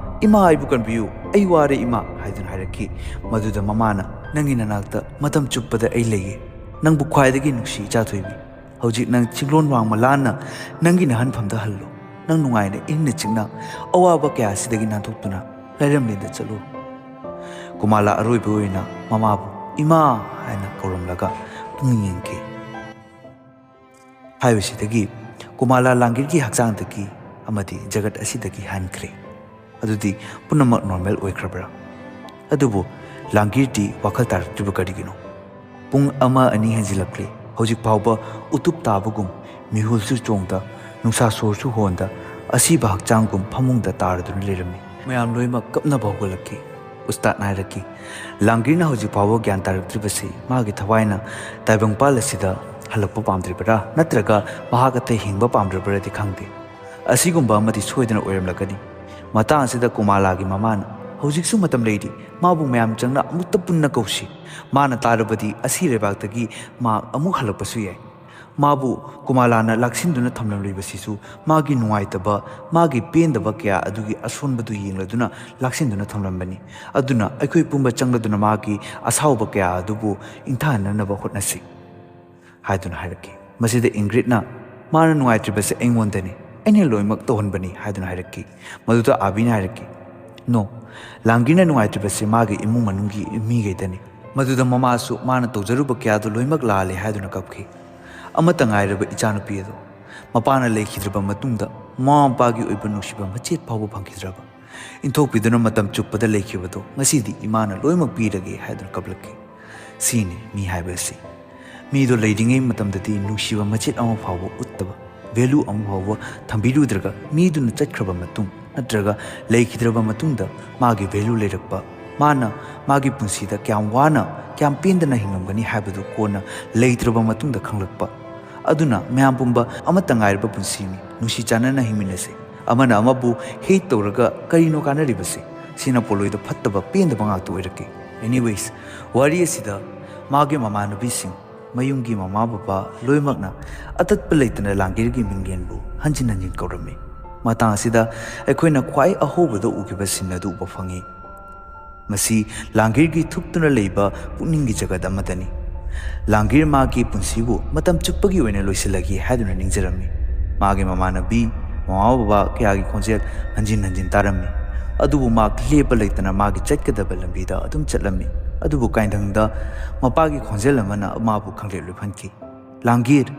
ꯏꯃꯥ ꯑꯩꯕꯨ ꯀꯟꯕꯤꯌꯨ, ꯑꯩ ꯋꯥꯔꯦ ꯏꯃꯥ" ꯍꯥꯏꯗꯨꯅ ꯍꯥꯏꯔꯛꯈꯤ꯫ ꯃꯗꯨꯗ ꯃꯃꯥꯅ "ꯅꯪꯒꯤ ꯅꯅꯥꯛꯇ ꯃꯇꯝ ꯆꯨꯞꯄꯗ ꯑꯩ ꯂꯩꯌꯦ, ꯅꯪꯕꯨ ꯈ꯭ꯋꯥꯏꯗꯒꯤ ꯅꯨꯡꯁꯤ ꯏꯆꯥꯊꯣꯏꯕꯤ꯫ ꯍꯧꯖꯤꯛ ꯅꯪ ꯆꯤꯡꯂꯣꯟ ꯋꯥꯡꯃ ꯂꯥꯟꯅ ꯅꯪꯒꯤ ꯅꯍꯟꯐꯝꯗ ꯍꯜꯂꯣ꯫ ꯅꯪ ꯅꯨꯡꯉꯥꯏꯅ ꯏꯪꯅ ꯆꯤꯛꯅ ꯑꯋꯥꯕ ꯀꯌꯥꯁꯤꯗꯒꯤ ꯅꯥꯟꯊꯣꯛꯇꯨꯅ ꯂꯩꯔꯝꯂꯦꯟꯗ ꯆꯠꯂꯨ." ꯀꯨꯃꯥꯂꯥ ꯑꯔꯣꯏꯕ ꯑꯣꯏꯅ ꯃꯃꯥꯕꯨ "ꯏꯃꯥ" ꯍꯥꯏꯅ ꯀꯧꯔꯝꯂꯒ ꯄꯨꯛꯅꯤꯡ ꯌꯦꯡꯈꯤ꯫ ꯍꯥꯏꯕꯁꯤꯗꯒꯤ ꯀꯨꯃꯥꯂꯥ ꯂꯥꯡꯒꯤꯔꯒꯤ ꯍꯛꯆꯥꯡꯗꯒꯤ ꯑꯃꯗꯤ ꯖꯒꯠ ꯑꯁꯤꯗꯒꯤ ꯍꯟꯈ꯭ꯔꯦ꯫ ꯑꯗꯨꯗꯤ ꯄꯨꯝꯅꯃꯛ ꯅꯣꯔꯃꯦꯜ ꯑꯣꯏꯈ꯭ꯔꯕ꯭ꯔꯥ? ꯑꯗꯨꯕꯨ ꯂꯥꯡꯒꯤꯔꯗꯤ ꯋꯥꯈꯜ ꯇꯥꯔꯛꯇ꯭ꯔꯤꯕ ꯀꯔꯤꯒꯤꯅꯣ? ꯄꯨꯡ 1-2 ꯍꯦꯟꯖꯤꯜꯂꯛꯂꯦ꯫ ꯍꯧꯖꯤꯛ ꯐꯥꯎꯕ ꯎꯇꯨꯞ ꯇꯥꯕꯒꯨꯝ, ꯃꯤꯍꯨꯜꯁꯨ ꯆꯣꯡꯗ, ꯅꯨꯡꯁꯥ ꯁꯣꯔꯁꯨ ꯍꯣꯟꯗ, ꯑꯁꯤꯕ ꯍꯛꯆꯥꯡꯒꯨꯝ ꯐꯃꯨꯡꯗ ꯇꯥꯔꯗꯨꯅ ꯂꯩꯔꯝꯃꯤ꯫ ꯃꯌꯥꯝ ꯂꯣꯏꯅꯃꯛ ꯀꯞꯅꯕ ꯍꯧꯒꯠꯂꯛꯈꯤ꯫ ꯎꯁꯇꯥꯗꯅ ꯍꯥꯏꯔꯛꯈꯤ, "ꯂꯥꯡꯒꯤꯔꯅ ꯍꯧꯖꯤꯛ ꯐꯥꯎꯕ ꯒ꯭ꯌꯥꯟ ꯇꯥꯔꯛꯇ꯭ꯔꯤꯕꯁꯤ ꯃꯥꯒꯤ ꯊꯋꯥꯏꯅ ꯇꯥꯏꯕꯪꯄꯥꯜ ꯑꯁꯤꯗ ꯍꯜꯂꯛꯄ ꯄꯥꯝꯗ꯭ꯔꯤꯕꯔꯥ ꯅꯠꯇ꯭ꯔꯒ ꯃꯍꯥꯛ ꯑꯇꯩ ꯍꯤꯡꯕ ꯄꯥꯝꯗ꯭ꯔꯕꯔꯗꯤ ꯈꯪꯗꯦ꯫ ꯑꯁꯤꯒꯨꯝꯕ ꯑꯃꯗꯤ ꯁꯣꯏꯗꯅ ꯑꯣꯏꯔꯝꯂꯒꯅꯤ." ꯃꯇꯥꯡ ꯑꯁꯤꯗ ꯀꯨꯃꯥꯂꯥꯒꯤ ꯃꯃꯥꯅ "ꯍꯧꯖꯤꯛꯁꯨ ꯃꯇꯝ ꯂꯩꯔꯤ, ꯃꯥꯕꯨ ꯃꯌꯥꯝ ꯆꯪꯅ ꯑꯃꯨꯛꯇ ꯄꯨꯟꯅ ꯀꯧꯁꯤ꯫ ꯃꯥꯅ ꯇꯥꯔꯕꯗꯤ ꯑꯁꯤ ꯂꯩꯕꯥꯛꯇꯒꯤ ꯃꯥ ꯑꯃꯨꯛ ꯍꯜꯂꯛꯄꯁꯨ ꯌꯥꯏ꯫ ꯃꯥꯕꯨ ꯀꯨꯃꯥꯂꯥꯅ ꯂꯥꯛꯁꯤꯟꯗꯨꯅ ꯊꯝꯂꯝꯂꯤꯕꯁꯤꯁꯨ ꯃꯥꯒꯤ ꯅꯨꯡꯉꯥꯏꯇꯕ, ꯃꯥꯒꯤ ꯄꯦꯟꯗꯕ ꯀꯌꯥ ꯑꯗꯨꯒꯤ ꯑꯁꯣꯟꯕꯗꯨ ꯌꯦꯡꯂꯗꯨꯅ ꯂꯥꯛꯁꯤꯟꯗꯨꯅ ꯊꯝꯂꯝꯕꯅꯤ꯫ ꯑꯗꯨꯅ ꯑꯩꯈꯣꯏ ꯄꯨꯝꯕ ꯆꯪꯂꯗꯨꯅ ꯃꯥꯒꯤ ꯑꯁꯥꯎꯕ ꯀꯌా ꯑꯗꯨꯕу ꯏꯪꯊꯍꯟꯅꯕ ꯍꯣꯠꯅꯁꯤ" ꯍꯥꯏꯗꯨꯅ ꯍꯥꯏꯔꯛꯈꯤ꯫ ꯃꯁꯤꯗ ꯏꯪꯒ꯭ꯔꯤꯗꯅ "ꯃꯥꯅ ꯅꯨꯡꯉꯥꯏꯇ꯭ꯔꯤꯕꯁꯦ ꯑꯩꯉꯣꯟꯗꯅꯤ, ꯑꯩꯅ ꯂꯣꯏꯅꯃꯛ ꯇꯧꯍꯟꯕꯅꯤ" ꯍꯥꯏꯗꯨꯅ ꯍꯥꯏꯔꯛꯈꯤ꯫ ꯃꯗꯨꯗ ꯑꯥꯕꯤꯅ ꯍꯥꯏꯔꯛꯈꯤ, "ꯅꯣ, ꯂꯥꯡꯒꯤꯔꯅ ꯅꯨꯡꯉꯥꯏꯇ꯭ꯔꯤꯕꯁꯦ ꯃꯥꯒꯤ ꯏꯃꯨꯡ ꯃꯅꯨꯡꯒꯤ ꯃꯤꯈꯩꯗꯅꯤ." ꯃꯗꯨꯗ ꯃꯃꯥꯁꯨ ꯃꯥꯅ ꯇꯧꯖꯔꯨꯕ ꯀꯌꯥꯗꯨ ꯂꯣꯏꯅꯃꯛ ꯂꯥꯜꯂꯦ ꯍꯥꯏꯗꯨꯅ ꯀꯞꯈꯤ꯫ ꯑꯃꯠꯇ ꯉꯥꯏꯔꯕ ꯏꯆꯥꯅꯨꯄꯤ ꯑꯗꯣ ꯃꯄꯥꯅ ꯂꯩꯈꯤꯗ꯭ꯔꯕ ꯃꯇꯨꯡꯗ ꯃꯃꯥ ꯃꯄꯥꯒꯤ ꯑꯣꯏꯕ ꯅꯨꯡꯁꯤꯕ ꯃꯆꯦꯠ ꯐꯥꯎꯕ ꯐꯪꯈꯤꯗ꯭ꯔꯕ, ꯏꯟꯊꯣꯛꯄꯤꯗꯨꯅ ꯃꯇꯝ ꯆꯨꯞꯄꯗ ꯂꯩꯈꯤꯕꯗꯣ ꯉꯁꯤꯗꯤ ꯏꯃꯥꯅ ꯂꯣꯏꯅꯃꯛ ꯄꯤꯔꯒꯦ ꯍꯥꯏꯗꯨꯅ ꯀꯞꯂꯛꯈꯤ꯫ ꯁꯤꯅꯤ ꯃꯤ ꯍꯥꯏꯕ ꯑꯁꯤ꯫ ꯃꯤꯗꯣ ꯂꯩꯔꯤꯉꯩ ꯃꯇꯝꯗꯗꯤ ꯅꯨꯡꯁꯤꯕ ꯃꯆꯦꯠ ꯑꯃ ꯐꯥꯎꯕ ꯎꯠꯇꯕ, ꯚꯦꯂꯨ ꯑꯃ ꯐꯥꯎꯕ ꯊꯝꯕꯤꯔꯨꯗ꯭ꯔꯒ ꯃꯤꯗꯨꯅ ꯆꯠꯈ꯭ꯔꯕ ꯃꯇꯨꯡ ꯅꯠꯇ꯭ꯔꯒ ꯂꯩꯈꯤꯗ꯭ꯔꯕ ꯃꯇꯨꯡꯗ ꯃꯥꯒꯤ ꯚꯦꯂꯨ ꯂꯩꯔꯛꯄ, ꯃꯥꯅ ꯃꯥꯒꯤ ꯄꯨꯟꯁꯤꯗ ꯀꯌꯥꯝ ꯋꯥꯅ ꯀꯌꯥꯝ ꯄꯦꯟꯗꯅ ꯍꯤꯡꯂꯝꯒꯅꯤ ꯍꯥꯏꯕꯗꯨ ꯀꯣꯟꯅ ꯂꯩꯇ꯭ꯔꯕ ꯃꯇꯨꯡꯗ ꯈꯪꯂꯛꯄ꯫ ꯑꯗꯨꯅ ꯃꯌꯥꯝ ꯄꯨꯝꯕ ꯑꯃꯠꯇ ꯉꯥꯏꯔꯕ ꯄꯨꯟꯁꯤꯅꯤ, ꯅꯨꯡꯁꯤ ꯆꯥꯟꯅꯅ ꯍꯤꯡꯃꯤꯟꯅꯁꯤ꯫ ꯑꯃꯅ ꯑꯃꯕꯨ ꯍꯦꯠ ꯇꯧꯔꯒ ꯀꯔꯤꯅꯣ ꯀꯥꯟꯅꯔꯤꯕꯁꯤ? ꯁꯤꯅ ꯄꯣꯠꯂꯣꯏꯗ ꯐꯠꯇꯕ ꯄꯦꯟꯗꯕ ꯉꯥꯛꯇ ꯑꯣꯏꯔꯛꯀꯦ꯫ ꯑꯦꯅꯤꯋꯦꯁ, ꯋꯥꯔꯤ ꯑꯁꯤꯗ ꯃꯥꯒꯤ ꯃꯃꯥꯟꯅꯕꯤꯁꯤꯡ, ꯃꯌꯨꯝꯒꯤ ꯃꯃꯥ ꯕꯕꯥ ꯂꯣꯏꯅꯃꯛꯅ ꯑꯇꯠꯄ ꯂꯩꯇꯅ ꯂꯥꯡꯒꯤꯔꯒꯤ ꯃꯤꯡꯂꯦꯟꯕꯨ ꯍꯟꯖꯤꯟ ꯍꯟꯖꯤꯟ ꯀꯧꯔꯝꯃꯤ꯫ ꯃꯇꯥꯡ ꯑꯁꯤꯗ ꯑꯩꯈꯣꯏꯅ ꯈ꯭ꯋꯥꯏ ꯑꯍꯧꯕꯗ ꯎꯈꯤꯕ ꯁꯤꯟ ꯑꯗꯨ ꯎꯕ ꯐꯪꯏ꯫ ꯃꯁꯤ ꯂꯥꯡꯒꯤꯔꯒꯤ ꯊꯨꯞꯇꯨꯅ ꯂꯩꯕ ꯄꯨꯛꯅꯤꯡꯒꯤ ꯖꯒꯠ ꯑꯃꯗꯅꯤ꯫ ꯂꯥꯡꯒꯤꯔ ꯃꯥꯒꯤ ꯄꯨꯟꯁꯤꯕꯨ ꯃꯇꯝ ꯆꯨꯞꯄꯒꯤ ꯑꯣꯏꯅ ꯂꯣꯏꯁꯤꯜꯂꯒꯦ ꯍꯥꯏꯗꯨꯅ ꯅꯤꯡꯖꯔꯝꯃꯤ꯫ ꯃꯥꯒꯤ ꯃꯃꯥꯟꯅꯕꯤ, ꯃꯃꯥ ꯕꯕꯥ ꯀꯌꯥꯒꯤ ꯈꯣꯟꯖꯦꯜ ꯍꯟꯖꯤꯟ ꯍꯟꯖꯤन ꯇꯥꯔꯝꯃꯤ꯫ ꯑꯗꯨꯕꯨ ꯃꯥ ꯂꯦꯞꯄ ꯂꯩꯇꯅ ꯃꯥꯒꯤ ꯆꯠꯀꯗꯕ ꯂꯝꯕꯤꯗ ꯑꯗꯨꯝ ꯆꯠꯂꯝꯃꯤ꯫ ꯑꯗꯨꯕꯨ ꯀꯥꯏꯟꯊꯪꯗ ꯃꯄꯥꯒꯤ ꯈꯣꯟꯖꯦꯜ ꯑꯃꯅ ꯃꯥꯕꯨ ꯈꯪꯂꯦꯞ ꯂꯦꯞꯍꯟꯈꯤ꯫ "ꯂꯥꯡꯒꯤꯔ,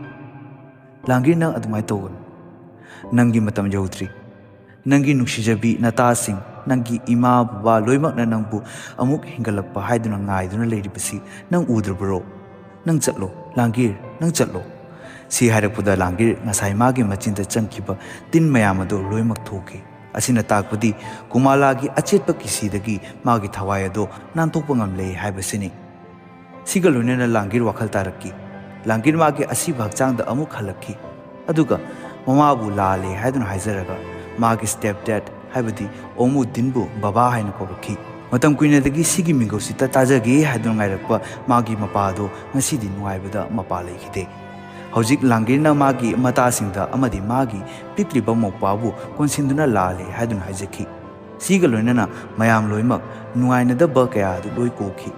ꯂꯥꯡꯒꯤꯔ, ꯅꯪ ꯑꯗꯨꯃꯥꯏꯅ ꯇꯧꯒꯅꯨ꯫ ꯅꯪꯒꯤ ꯃꯇꯝ ꯌꯧꯗ꯭ꯔꯤ꯫ ꯅꯪꯒꯤ ꯅꯨꯡꯁꯤꯖꯕꯤ ꯅꯇꯥꯁꯤꯡ, ꯅꯪꯒꯤ ꯏꯃꯥ ꯕꯕꯥ ꯂꯣꯏꯅꯃꯛꯅ ꯅꯪꯕꯨ ꯑꯃꯨꯛ ꯍꯤꯡꯒꯠꯂꯛꯄ ꯍꯥꯏꯗꯨꯅ ꯉꯥꯏꯗꯨꯅ ꯂꯩꯔꯤꯕꯁꯤ ꯅꯪ ꯎꯗ꯭ꯔꯕꯔꯣ? ꯅꯪ ꯆꯠꯂꯣ, ꯂꯥꯡꯒꯤꯔ, ꯅꯪ ꯆꯠꯂꯣ." ꯁꯤ ꯍꯥꯏꯔꯛꯄꯗ ꯂꯥꯡꯒꯤꯔ ꯉꯁꯥꯏ ꯃꯥꯒꯤ ꯃꯆꯤꯟꯗ ꯆꯪꯈꯤꯕ ꯇꯤꯟ ꯃꯌꯥꯝ ꯑꯗꯨ ꯂꯣꯏꯅꯃꯛ ꯊꯣꯛꯈꯤ꯫ ꯑꯁꯤꯅ ꯇꯥꯛꯄꯗꯤ ꯀꯨꯃꯥꯂꯥꯒꯤ ꯑꯆꯦꯠꯄ ꯀꯤꯁꯤꯗꯒꯤ ꯃꯥꯒꯤ ꯊꯋꯥꯏ ꯑꯗꯣ ꯅꯥꯟꯊꯣꯛꯄ ꯉꯝꯂꯦ ꯍꯥꯏꯕꯁꯤꯅꯤ꯫ ꯁꯤꯒ ꯂꯣꯏꯅꯅ ꯂꯥꯡꯒꯤꯔ ꯋꯥꯈꯜ ꯇꯥꯔꯛꯈꯤ꯫ ꯂꯥꯡꯒꯤꯔ ꯃꯥꯒꯤ ꯑꯁꯤꯕ ꯍꯛꯆꯥꯡꯗ ꯑꯃꯨꯛ ꯍꯜꯂꯛꯈꯤ꯫ ꯑꯗꯨꯒ ꯃꯃꯥꯕꯨ ꯂꯥꯜꯂꯦ ꯍꯥꯏꯗꯨꯅ ꯍꯥꯏꯖꯔꯒ ꯃꯥꯒꯤ ꯁ꯭ꯇꯦꯞ ꯗꯦꯗ ꯍꯥꯏꯕꯗꯤ ꯑꯣꯡꯎꯗꯤꯟꯕꯨ ꯕꯕꯥ ꯍꯥꯏꯅ ꯀꯧꯔꯛꯈꯤ꯫ ꯃꯇꯝ ꯀꯨꯏꯅꯗꯒꯤ ꯁꯤꯒꯤ ꯃꯤꯡꯒꯧꯁꯤꯇ ꯇꯥꯖꯒꯦ ꯍꯥꯏꯗꯨꯅ ꯉꯥꯏꯔꯛꯄ ꯃꯥꯒꯤ ꯃꯄꯥꯗꯣ ꯉꯁꯤꯗꯤ ꯅꯨꯡꯉꯥꯏꯕꯗ ꯃꯄꯥ ꯂꯩꯈꯤꯗꯦ꯫ ꯍꯧꯖꯤꯛ ꯂꯥꯡꯒꯤꯔꯅ ꯃꯥꯒꯤ ꯃꯇꯥꯁꯤꯡꯗ ꯑꯃꯗꯤ ꯃꯥꯒꯤ ꯄꯤꯛꯂꯤꯕ ꯃꯧꯄ꯭ꯋꯥꯕꯨ ꯀꯣꯟꯁꯤꯟꯗꯨꯅ ꯂꯥꯜꯂꯦ ꯍꯥꯏꯗꯨꯅ ꯍꯥꯏꯖꯈꯤ꯫ ꯁꯤꯒ ꯂꯣꯏꯅꯅ ꯃꯌꯥꯝ ꯂꯣꯏꯅꯃꯛ ꯅꯨꯡꯉꯥꯏꯅꯗꯕ ꯀꯌꯥ ꯑꯗꯨ ꯂꯣꯏ ꯀꯣꯛꯈꯤ꯫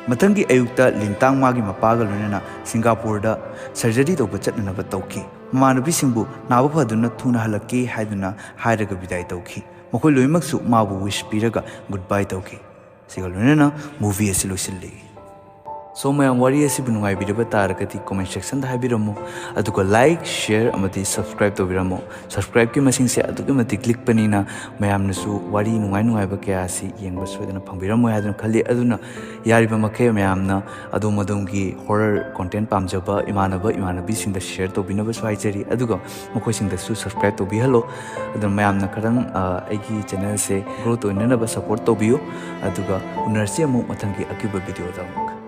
ꯃꯊꯪꯒꯤ ꯑꯌꯨꯛꯇ ꯂꯤꯟꯇꯥꯡ ꯃꯥꯒꯤ ꯃꯄꯥꯒ ꯂꯣꯏꯅꯅ ꯁꯤꯡꯒꯥꯄꯨꯔꯗ ꯁꯔꯖꯔꯤ ꯇꯧꯕ ꯆꯠꯅꯅꯕ ꯇꯧꯈꯤ꯫ ꯃꯃꯥꯟꯅꯕꯤꯁꯤꯡꯕꯨ ꯅꯥꯕ ꯐꯗꯨꯅ ꯊꯨꯅ ꯍꯜꯂꯛꯀꯦ ꯍꯥꯏꯗꯨꯅ ꯍꯥꯏꯔꯒ ꯕꯤꯗꯥꯏ ꯇꯧꯈꯤ꯫ ꯃꯈꯣꯏ ꯂꯣꯏꯅꯃꯛꯁꯨ ꯃꯥꯕꯨ ꯋꯤꯁ ꯄꯤꯔꯒ ꯒꯨꯗ ꯕꯥꯏ ꯇꯧꯈꯤ꯫ ꯁꯤꯒ ꯂꯣꯏꯅꯅ ꯃꯨꯚꯤ ꯑꯁꯤ ꯂꯣꯏꯁꯤꯜꯂꯤ꯫ ꯁꯣ ꯃꯌꯥꯝ ꯋꯥꯔꯤ ꯑꯁꯤꯕꯨ ꯅꯨꯡꯉꯥꯏꯕꯤꯔꯕ ꯇꯥꯔꯒꯗꯤ ꯀꯣꯃꯦꯟ ꯁꯦꯛꯁꯟꯗ ꯍꯥꯏꯕꯤꯔꯝꯃꯨ, ꯑꯗꯨꯒ ꯂꯥꯏꯛ, ꯁꯤꯌꯔ ꯑꯃꯗꯤ ꯁꯕꯁꯀ꯭ꯔꯥꯏꯕ ꯇꯧꯕꯤꯔꯝꯃꯨ꯫ ꯁꯕꯁꯀ꯭ꯔꯥꯏꯕꯀꯤ ꯃꯁꯤꯡꯁꯦ ꯑꯗꯨꯛꯀꯤ ꯃꯇꯤꯛ ꯂꯤꯛꯄꯅꯤꯅ ꯃꯌꯥꯝꯅꯁꯨ ꯋꯥꯔꯤ ꯅꯨꯡꯉꯥꯏꯕ ꯀꯌꯥ ꯑꯁꯤ ꯌꯦꯡꯕ ꯁꯣꯏꯗꯅ ꯐꯪꯕꯤꯔꯝꯃꯣꯏ ꯍꯥꯏꯗꯨꯅ ꯈꯜꯂꯤ꯫ ꯑꯗꯨꯅ ꯌꯥꯔꯤꯕ ꯃꯈꯩ ꯃꯌꯥꯝꯅ ꯑꯗꯣꯝꯒꯤ ꯍꯣꯔꯔ ꯀꯣꯟꯇꯦꯟꯠ ꯄꯥꯝꯖꯕ ꯏꯃꯥꯟꯅꯕꯁꯤꯡꯗ ꯁꯤꯌꯔ ꯇꯧꯕꯤꯅꯕꯁꯨ ꯍꯥꯏꯖꯔꯤ, ꯑꯗꯨꯒ ꯃꯈꯣꯏꯁꯤꯡꯗꯁꯨ ꯁꯕꯁꯀ꯭ꯔꯥꯏꯕ ꯇꯧꯕꯤꯍꯜꯂꯣ꯫ ꯑꯗꯨꯅ ꯃꯌꯥꯝꯅ ꯈꯤꯇꯪ ꯑꯩꯒꯤ ꯆꯦꯅꯦꯜꯁꯦ ꯒ꯭ꯔꯣꯊ ꯑꯣꯏꯅꯅꯕ ꯁꯄꯣꯔꯠ ꯇꯧꯕꯤꯌꯨ꯫ ꯑꯗꯨꯒ ꯎꯅꯔꯁꯤ ꯑꯃꯨꯛ ꯃꯊꯪꯒꯤ ꯑꯀꯤꯕ ꯚꯤꯗꯤꯑꯣꯗ ꯑꯃꯨꯛ꯫